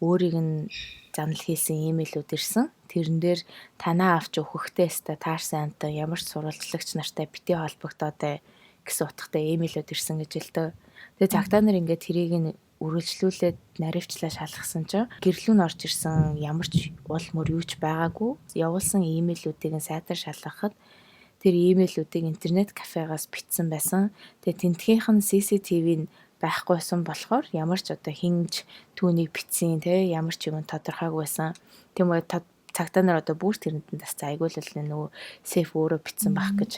өөрийг нь занал хийсэн имэйлүүд ирсэн. Тэрэн дээр танаа авч өгөхтэй өстө таарсан амт ямар ч сурвалжлагч нартай бити холбогдоод гэсэн утгатай имэйлүүд ирсэн гэж хэлдэг. Тэгээ цагдаа нар ингээд тэрийг нь үргэлжлүүлээд наривчлаа шалгасан чинь гэрлүү нь орж ирсэн ямар ч уул мөр юу ч байгаагүй. Явуулсан имэйлүүдийг нь сайтар шалгахад тэр имэйлүүдийг интернет кафегаас битсэн байсан. Тэгээ тентгийнх нь CCTV нь байхгүйсэн болохоор ямар ч одоо хинж түүнийг битсэн ямар ч юм тодорхойгүйсэн. Тийм үү цагдаа нар одоо бүр тэрэнд нь бас айгуулал нөгөө сейф өөрөө битсэн байх гэж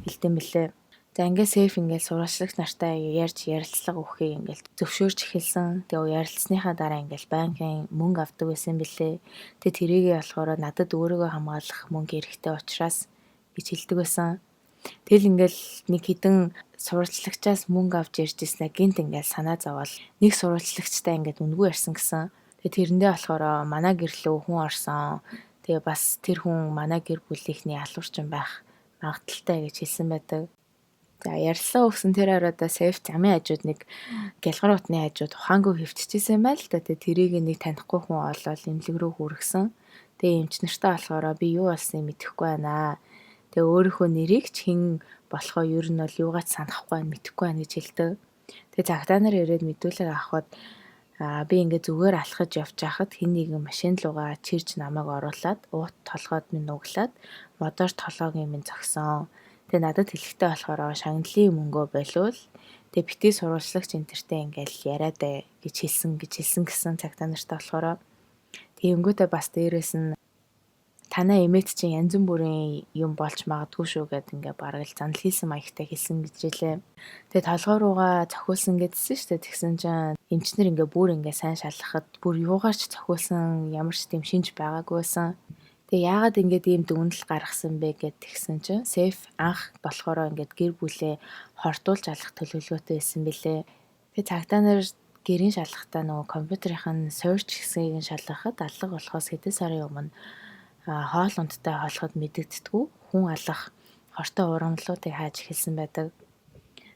хэлдэм билээ. За ингээд сейф ингээд сурвалжлагч нартай ярьж ярилцлага өгөхийг ингээд зөвшөөрч эхэлсэн. Тэгээ ярилцсныхаа дараа ингээд банкын мөнгө авдаг байсан билээ. Тэгээ тэрийгээ болохоор надад өөрийгөө хамгаалах мөнгө эрэхтэй учраас гэж хэлдэг байсан. Тэгэл ингээд нэг хідэн сурвалжлагчаас мөнгө авч ярьж ирснэ гинт ингээд санаа зовоол нэг сурвалжлагчтай ингээд үнгүй ярьсан гэсэн. Тэгээ тэрэндээ болохоор манай гэрлөө хүн орсон. Тэгээ бас тэр хүн манай гэр бүлийнхний алуурчин байх магадaltaй гэж хэлсэн байдаг. За ярьслаа өгсөн тэр оройдоо сейф замын хажууд нэг гялгар утны хажууд ухаангүй хөвччихсэн байл л да. Тэгээ тэрийг нэг танихгүй хүн олоод эмнэлэг рүү хүргэсэн. Тэгээ эмч нартай болохоор би юу болсныг мэдэхгүй байна. Тэгээ өөрийнхөө нэрийг ч хэн болохоо ер нь бол юугаач санахгүй байна, мэдэхгүй байна гэж хэлдэг. Тэгээ цагдаа нар ирээд мэдүүлэг авахад би ингээд зүгээр алхаж явж байхад хин нэгэн машин руугаа чирж намайг оруулаад уут толгойд минь углаад модоор толгойг минь зогсон. Тэгээ надад хэлэхтэй болохоор шагналын мөнгөө болвол тэгээ бити сурвалжлагч энтертэй ингээл яриад гэж хэлсэн гэсэн цагдаа нартай болохоор тэгэнгүүтээ бас дээрээс нь танаа эмэт чинь янз бүрийн юм болж магадгүй шүү гэд ингээ бараг л занал хийсэн маягтай хэлсэн гэж хэлээ. Тэгээ толгой руугаа цохиулсан гэдсэн шүү дээ. Тэгсэн чинь эмчнэр ингээ бүр ингээ сайн шалгахад бүр юугаарч цохиулсан ямар ч тийм шинж байгаагүй байсан. Тэгээ яагаад ингээд ийм дүгнэлт гаргасан бэ гэд тэгсэн чинь сейф анх болохоор ингээд гэр бүлээ хортуулж алах төлөвлөгөөтэй байсан бэлээ. Тэгээ цагдаа нар гэрийн шалгахтаа нөгөө компьютерийн search хэсгийг шалгахад алга болохоос хэдэн сарын өмнө хоол ундтай холоход мэдэгддэггүй хүн алах хортой урамлуудыг хааж эхэлсэн байдаг.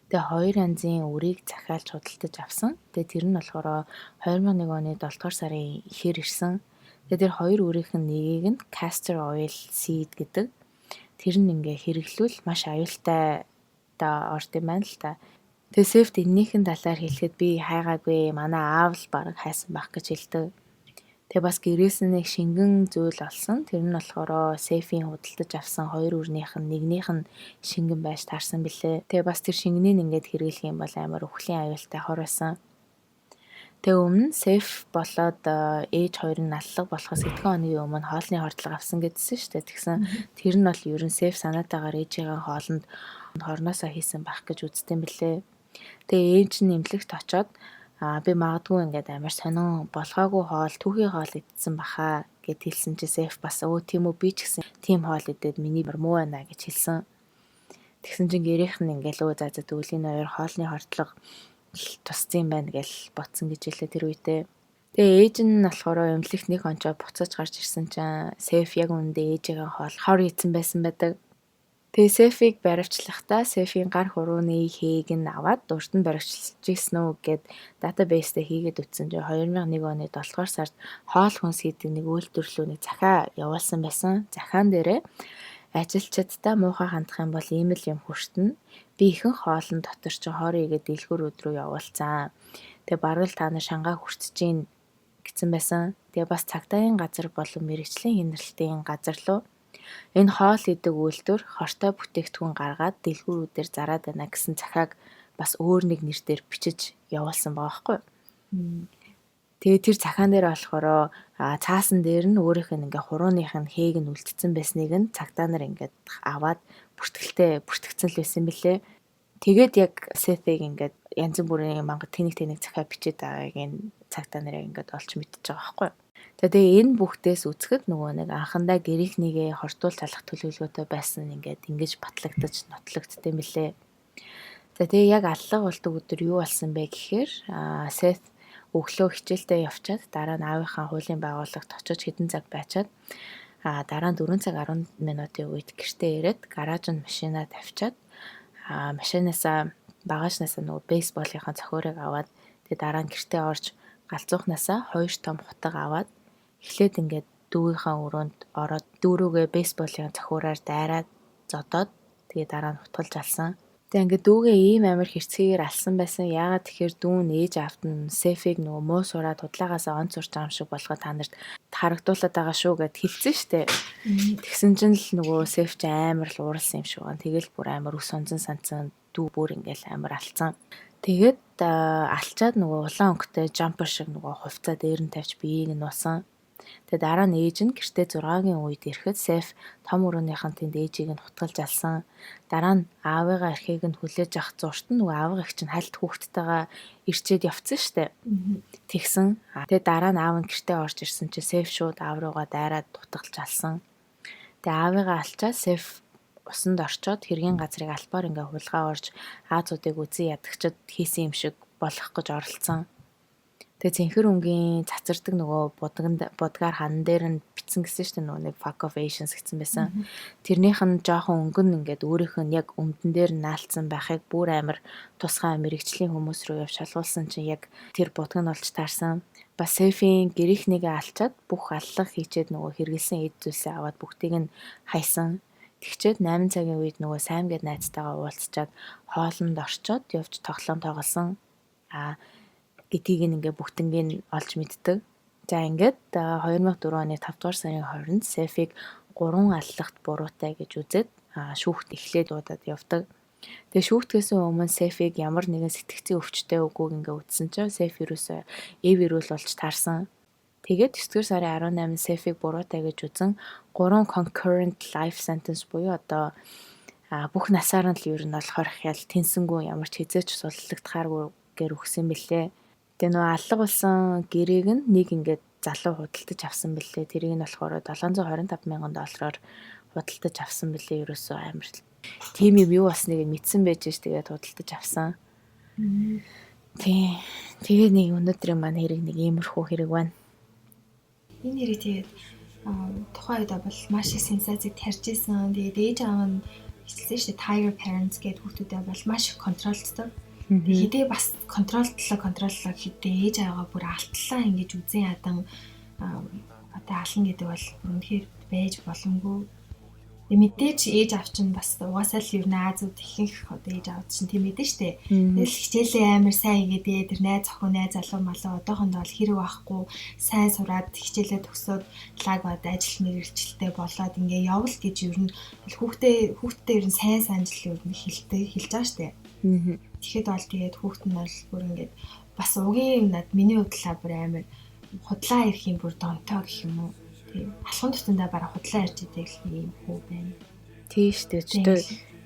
Тэгээ 2 янзын үрийг захиалж худалдаж авсан. Тэгээ тэр нь болохоор 2001 оны 7 дугаар сарын ихэр ирсэн. Тэгээ тэр 2 үрийнх нь нэгийг нь castor oil seed гэдэг. Тэр нь ингээ хэрэглүүл маш аюултай орд юм байна л та. Тэгээ сейфт эннийхэн талаар хэлэхэд би хайгаагүй манай аав л баг хайсан байх гэж хэлдэг. Тэгээ бас гэрээс нэг шингэн зүйл олсон. Тэр нь болохоор сейфийн худалдаж авсан 2 үрнийх нь нэгнийх нь шингэн байж таарсан билээ. Тэгээ бас тэр шингэнийг ингээд хэрэглэх юм бол амар өхлийн аюултай хор байсан. Тэгээ өмнө сейф болоод ээж хоёр нь аллах болохоос хэдхэн хоногийн өмнө хоолны хордлого авсан гэдсэн шүү дээ. Тэгсэн тэр нь бол ерөн сейф санаатаагаар ээжийн хоолнд хорноосоо хийсэн байх гэж үзсэн бэлээ. Тэгээ ээж нь нэмлэгт очоод би магадгүй ингээд амар сонин болгоогүй хоол, түүхий хоол идсэн баха гэд хэлсэн чи Сэф бас тийм үү би ч гэсэн тийм хоол идээд миний муу байна гэж хэлсэн. Тэгсэн чинь гэрийнх нь ингээл за тэгвэл энэ хоёр хоолны хордлого тусцсан байна гэж ботсон гэж хэлээ тэр үедээ. Тэгээ ээж нь болохоор эмнэлэгт нэг онцоо буцаж гарч ирсэн чинь Сэф яг үүндээ ээжигээ хоол хор ийцэн байсан байдаг. Тэгээ Сэфийг баривчлахдаа Сэфийн гар хурууны хээг нь аваад урд нь баривчилж ийсэн үү гэд датабейстэй хийгээд үтсэн чинь 2001 оны 7 дугаар сард хоол хүнс гэдэг нэг үйлдвэрлэлөө нэг захиа явуулсан байсан. Захиан дээрээ ажилчдаа муухай хандах юм бол ийм л юм хүртэнэ. Би ихэнх хоолн дотор чи хор игээд дэлгүүр өдрөө явуулсан. Тэгээ бараг л та нар шангаа хүртэж гин гэсэн байсан. Тэгээ бас цагдаагийн газар болон мэргэжлийн хяналтын газар руу энэ хоол идэг үйлдвэр хортой бүтээгдэхүүн гаргаад дэлгүүрүүдээр зараад байна гэсэн захиаг бас өөр нэг нэр дээр бичиж явуулсан байгаа байхгүй. Тэгээ тэр захиан дээр болохоор цаасан дээр нь өөрийнх нь ингээ хурууных нь хээг нь үлдсэн байсныг нь цагдаа нар ингээд аваад бүртгэгдсэн л байсан бэлээ. Тэгээд яг Сэфийг ингээд янз бүрийн мангад тэнэг захиа бичиж байгааг энэ цагдаа нарыг ингээд олж мэдчихэж байгаа байхгүй. Тэгээ энэ бүхтээс үзэхэд нөгөө нэг анхандаа гэрийнхнийгээ хортуул залах төлөвлөгөөтэй байсан ингээд ингэж батлагдаж нотлогдсон юм лээ. За тэгээ яг аллах болдог өдөр юу болсон бэ гэхээр Сэф өглөө хичээлдээ явчаад дараа нь аавынхаа хуулийн байгууллагт очиж хэдэн цаг байчаад дараа нь 4 цаг 10 минутын үед гэртээ ирээд гаражинд машинаа тавьчаад машинаасаа багажнаасаа нөгөө бейсболынхаа цохиурыг аваад тэгээ дараа нь гэртээ орж галзуухнаасаа 2 том хутга аваад эхлээд ингээд дүүгийнхаа өрөөнд ороод дүүрүүгээ бейсболын цохиураар дайраад зодоод тэгээ дараа нь хутгалж алсан. Тэгээ ингээд дүүгээ ийм амар хэрцгийгээр алсан байсан. Яагаад тэгэхээр дүүн ээж аавд нь Сэфийг нөгөө муу сураад худлагаасаа онц урч аам шиг болгоод та нарт харагдуулаад байгаа шүү гэд хэлсэн штэ. Тэгсэн чинь л нөгөө Сэф ч амар л ууралсан юм шиг байна. Тэгэл бүр амар ус онцон санцсан дүү бүр ингээл амар алцсан. Тэгээд алчаад нөгөө улаан өнгөтэй жампер шиг нөгөө хувцаа дээр нь тавьж биеийг нь нуусан. Тэгээ дараа нь ээж нь гэртээ 6-гийн үед ирэхэд Сэф том өрөөнийхэн тэнд ээжийг нь хутгалж алсан. Дараа нь аавыгаа эрхийг нь хүлээж авах зурт нь нөгөө аавыг чинь хальт хүүхдтэйгээ ирчээд явцсан штэ. Тэгсэн. Тэгээ дараа нь аав нь гэртээ орж ирсэн чинь Сэф шууд аав руугаа дайраад хутгалж алсан. Тэгээ аавыгаа алчаад Сэф усанд орчоод хэргийн газрыг албаар ингээ хулгай орж Аазуудыг үзэн ядагчд хийсэн юм шиг болох гэж оролцсон. Тэгээ цэнхэр өнгийн цацардаг нөгөө будгаар хан дээр нь бичсэн гэсэн чинь нөгөө нэг fuck of Asians гэсэн байсан. Тэрнийх нь жоохон өнгө нь ингээд өөрийнх нь яг өмдөн дээр наалцсан байхыг бүр амар тусгай мэрэгчлийн хүмүүс рүү явж шалгуулсан чинь яг тэр будг нь олж таарсан. Бас Сэфийн гэрийнхнийгээ алчаад бүх аллах хийчээд нөгөө хэрэгэлсэн эд зүйлсээ аваад бүгдийг нь хайсан. Тэгчээд 8 цагийн үед нөгөө Сайм гээд найзтайгаа уулзчаад хоолнд орчоод явж тоглоом тоглосон. Гэдгийг ингээ бүгднийг олж мэддэг. За ингээд 2004 оны 5 дугаар сарын 20-нд Сэфийг 3 аллагт буруутай гэж үзээд шүүхт эхлээд удаад явдаг. Тэгээ шүүхтгээс өмнө Сэфийг ямар нэгэн сэтгцийн өвчтэй үгүйг ингээ үтсэн чинь Сэф ерөөсөө эрүүл болж таарсан. Тэгээд 9 сарын 18-нд Сэфийг буруутай гэж үзэн 3 concurrent life sentence буюу одоо бүх насаар нь л ер нь бол хорих ял тэнсэнгүй ямар ч хязгаарч суллагдахааргүй гэр өгсөн бэлээ. Тэгээ нөө алга болсон гэрээг нь нэг ингээд залуу худалдаж авсан бэлээ. Тэрийг нь болохоор $725,000 худалдаж авсан бэлээ. Ерөөсөө амар тийм юм юу басныг мэдсэн байж ш тэгээд худалдаж авсан. Тэгээ нэг өнөөдрийн маань хэрэг нэг иймэрхүү хэрэг байна.
Энэ хэрэг тэгээд тухайн үед бол маш их сенсацийг тарьж исэн. Тэгээд ээж аав нь хэлсэн шүү дээ Tiger Parents гэдэг хүүхдүүдэд бол маш их контролддог. Хэдий бас контроллоо хэдий ээж аваагаа бүр алтлаа ингэж үзэн ядан одоо ална гэдэг бол үнэхээр байж боломгүй. Мэдээж ээж аав чинь бас угаасаа л юу наазууд ихэнх одоо ээж аав чинь тийм мэдэн штэ. Тэгэл хичээлээ амар сайн игээдээ тэр найз охин найз залуу малуу одоохондоо бол хэрэг байхгүй сайн сураад хичээлээ төгсөөд лаг бод ажил мэргэжилтэй болоод ингээ явал гэж ер нь хүүхдээ ер нь сайн санжил ер нь хэлж байгаа штэ. Тэгэхэд бол тэгээд хүүхд нь бол бүр ингээд бас угийн над миний худлаа бүр амар худлаа ирэх юм бүр донтоо гэх юм уу. Тийм алхам тутандаа бараг худлаа ирж идэг л юм хүү байна.
Тийш дээ.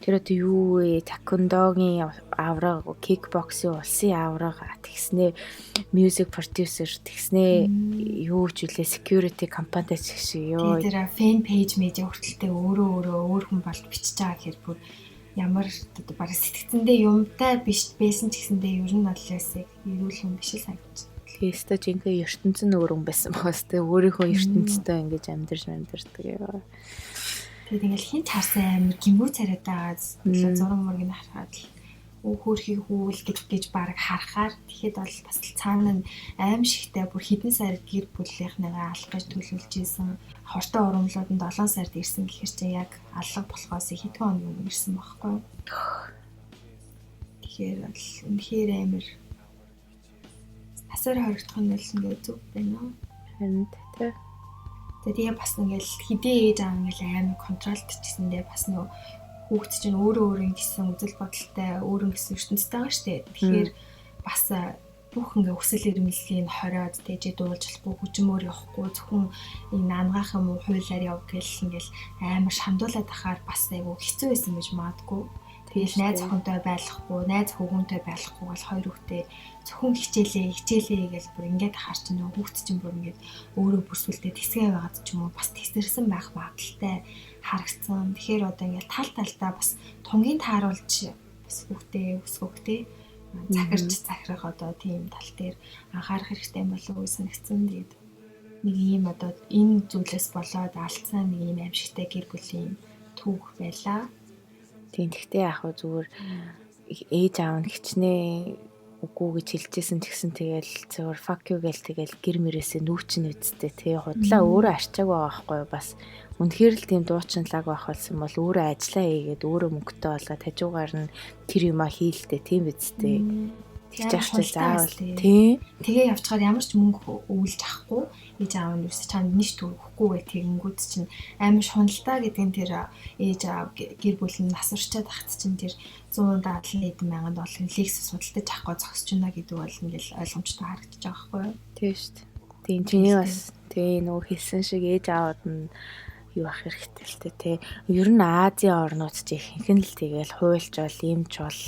Тэр одоо юу вэ? Такондогийн авраг, кикбоксing улсын авраг тэгснээ music producer тэгснээ юу ч үлээ security компанид шиг ёо.
Тэр фэн пэйж медиа хүртэлтэй өөр хүн болд бичиж байгаа гэхээр бүр ямар одоо бараг сэтгцэндээ юмтай биш байсан ч гэсэндээ ер нь бол ясыг эрүүл юм биш л санагдаж.
Тэстэ жинхэнэ ертөнцийн өрөн байсан багс тэ өөрийнхөө ертөнцтэй ингэж амьдардаг ёо.
Тэгээд ингээл хин таарсан амир гимүү царайд байгаа зураг мөргийг харахад хөөрхий хүүл гэж баг харахаар тэгэхэд бол бас цаана аим шигтэй бүр хэдэн сард гэр бүлийнхнийгаа алах гэж төлөвлөж ийсэн хортой урамлууд нь 7 сард ирсэн гэхэр чинь яг алга болохоос хэдэн хоног өмнө ирсэн байхгүй. Тэгэхээр бол үнэхээр амир асар хоригдох нь л ингээд зүг байна.
Харин тэ.
Тэгээ бас ингээл хэдий ээж аав ингээл амар контролд чижсэндээ бас нөгөө хүүхд чинь өөрөө гэсэн үзэл бодолтой өөрөө гэсэн ертөнцтэй байгаа шүү дээ. Тэгэхээр бас бүх ингээ хүсэл эрмэлзлийн хориод тэжээ дуулж болохгүй хүчмөр явахгүй зөвхөн энэ наангаах юм уу хуулиар яв гэл ингээл амар шамдуулаад ахаар бас айгу хэцүү байсан гэж магадгүй. Тэгэл найз охинтой байхгүй, найз хөвгөнтэй байхгүй бол хоёр хүүхдээ зөвхөн хичээлээ гэж бүр ингээд харч нөгөө хүүхд чинь бүр ингээд өөрөө бүрсүүлдэ тэсгээ байгаад ч юм уу бас тэсэрсэн байх магадaltaй харагдсан. Тэгэхээр одоо ингээд тал бас тунгийн тааруулж бас хүүхдээ өсгөхтэй захирах одоо тийм тал дээр анхаарах хэрэгтэй юм болов уу санагдсан. Тэгээд нэг ийм одоо энэ зүйлээс болоод алдсан нэг ийм аимшигтай гэр бүлийн түүх байлаа.
Тийм гэхдээ яг хөө зүгээр ээж аав нь хичнээн үгүй гэж хэлжсэн тэгсэн тэгэл зөвөр fuck you гээл тэгэл гэр мөрөөсөө нүүчин үсттэй тий худлаа өөрөө арчааг байгаа байхгүй бас үнэхээр л тийм дуучинлаг байх болсон бол өөрөө ажиллаа хийгээд өөрөө мөнгөтэй болоод хажуугаар нь тэр юмаа хийлдэ тийм үсттэй тэгж яах заавал тий
тэгээ явчихаар ямар ч мөнгө өвлж авахгүй ээж аав нь юус чанд нийш төгөхгүй гэх тэгэнгүүт чинь амар шуналдаа гэдэг нь тэр ээж аав гэр бүл нь насварчаад ахт чинь тэр 170 мянган долларын Lexus судалдаж авахгүй зогсож байна гэдэг бол ингээл ойлгомжтой харагдаж байгаа байхгүй юу
тий шүү дээ тийм чиний бас тий нөгөө хэлсэн шиг ээж аавд нь юу ах хэрэгтэй л дээ тий ер нь Азийн орнууд ч ихэнх нь л тэгэл хуульч бол эмч бол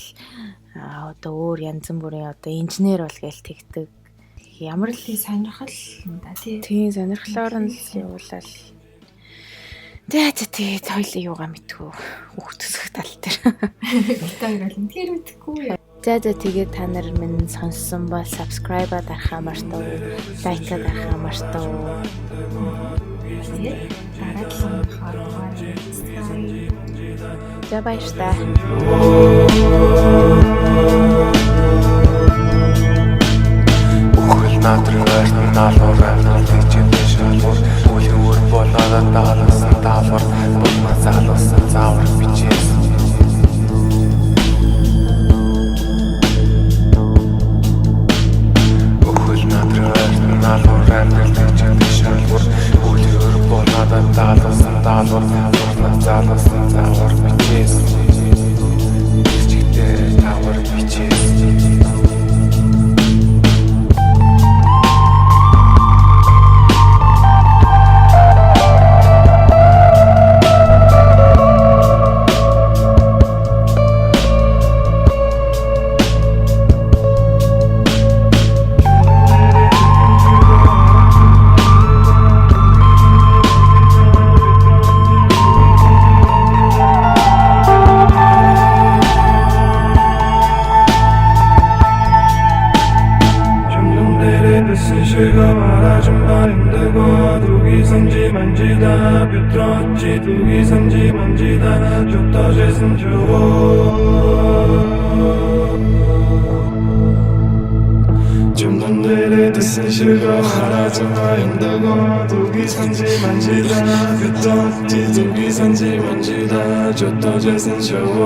одоо өөр янз бүрийн одоо инженер бол гээл тэгдэг ямар л
сонирхол юм да тий
сонирхлоор нь л явуулаад тэгээд хоёлын юугаа мэдгүй хүүхдсэх тал дээр
тэр мэдхгүй
за тэгээд та нар минь сонссон бол subscribe-а дарахаа мартав лайк-а дарахаа мартав
дараагийн хаваар
за баярлалаа
Натргаш налуураа тэгчээ шалгуур үеүр болоод даалсан даавар болма залуусан заавар бичээс Өхөл натргаш налуураа тэгчээ шалгуур үеүр болоод даалсан даавар болма залуусан заавар бичээс тэгчээ таавар бичээс Just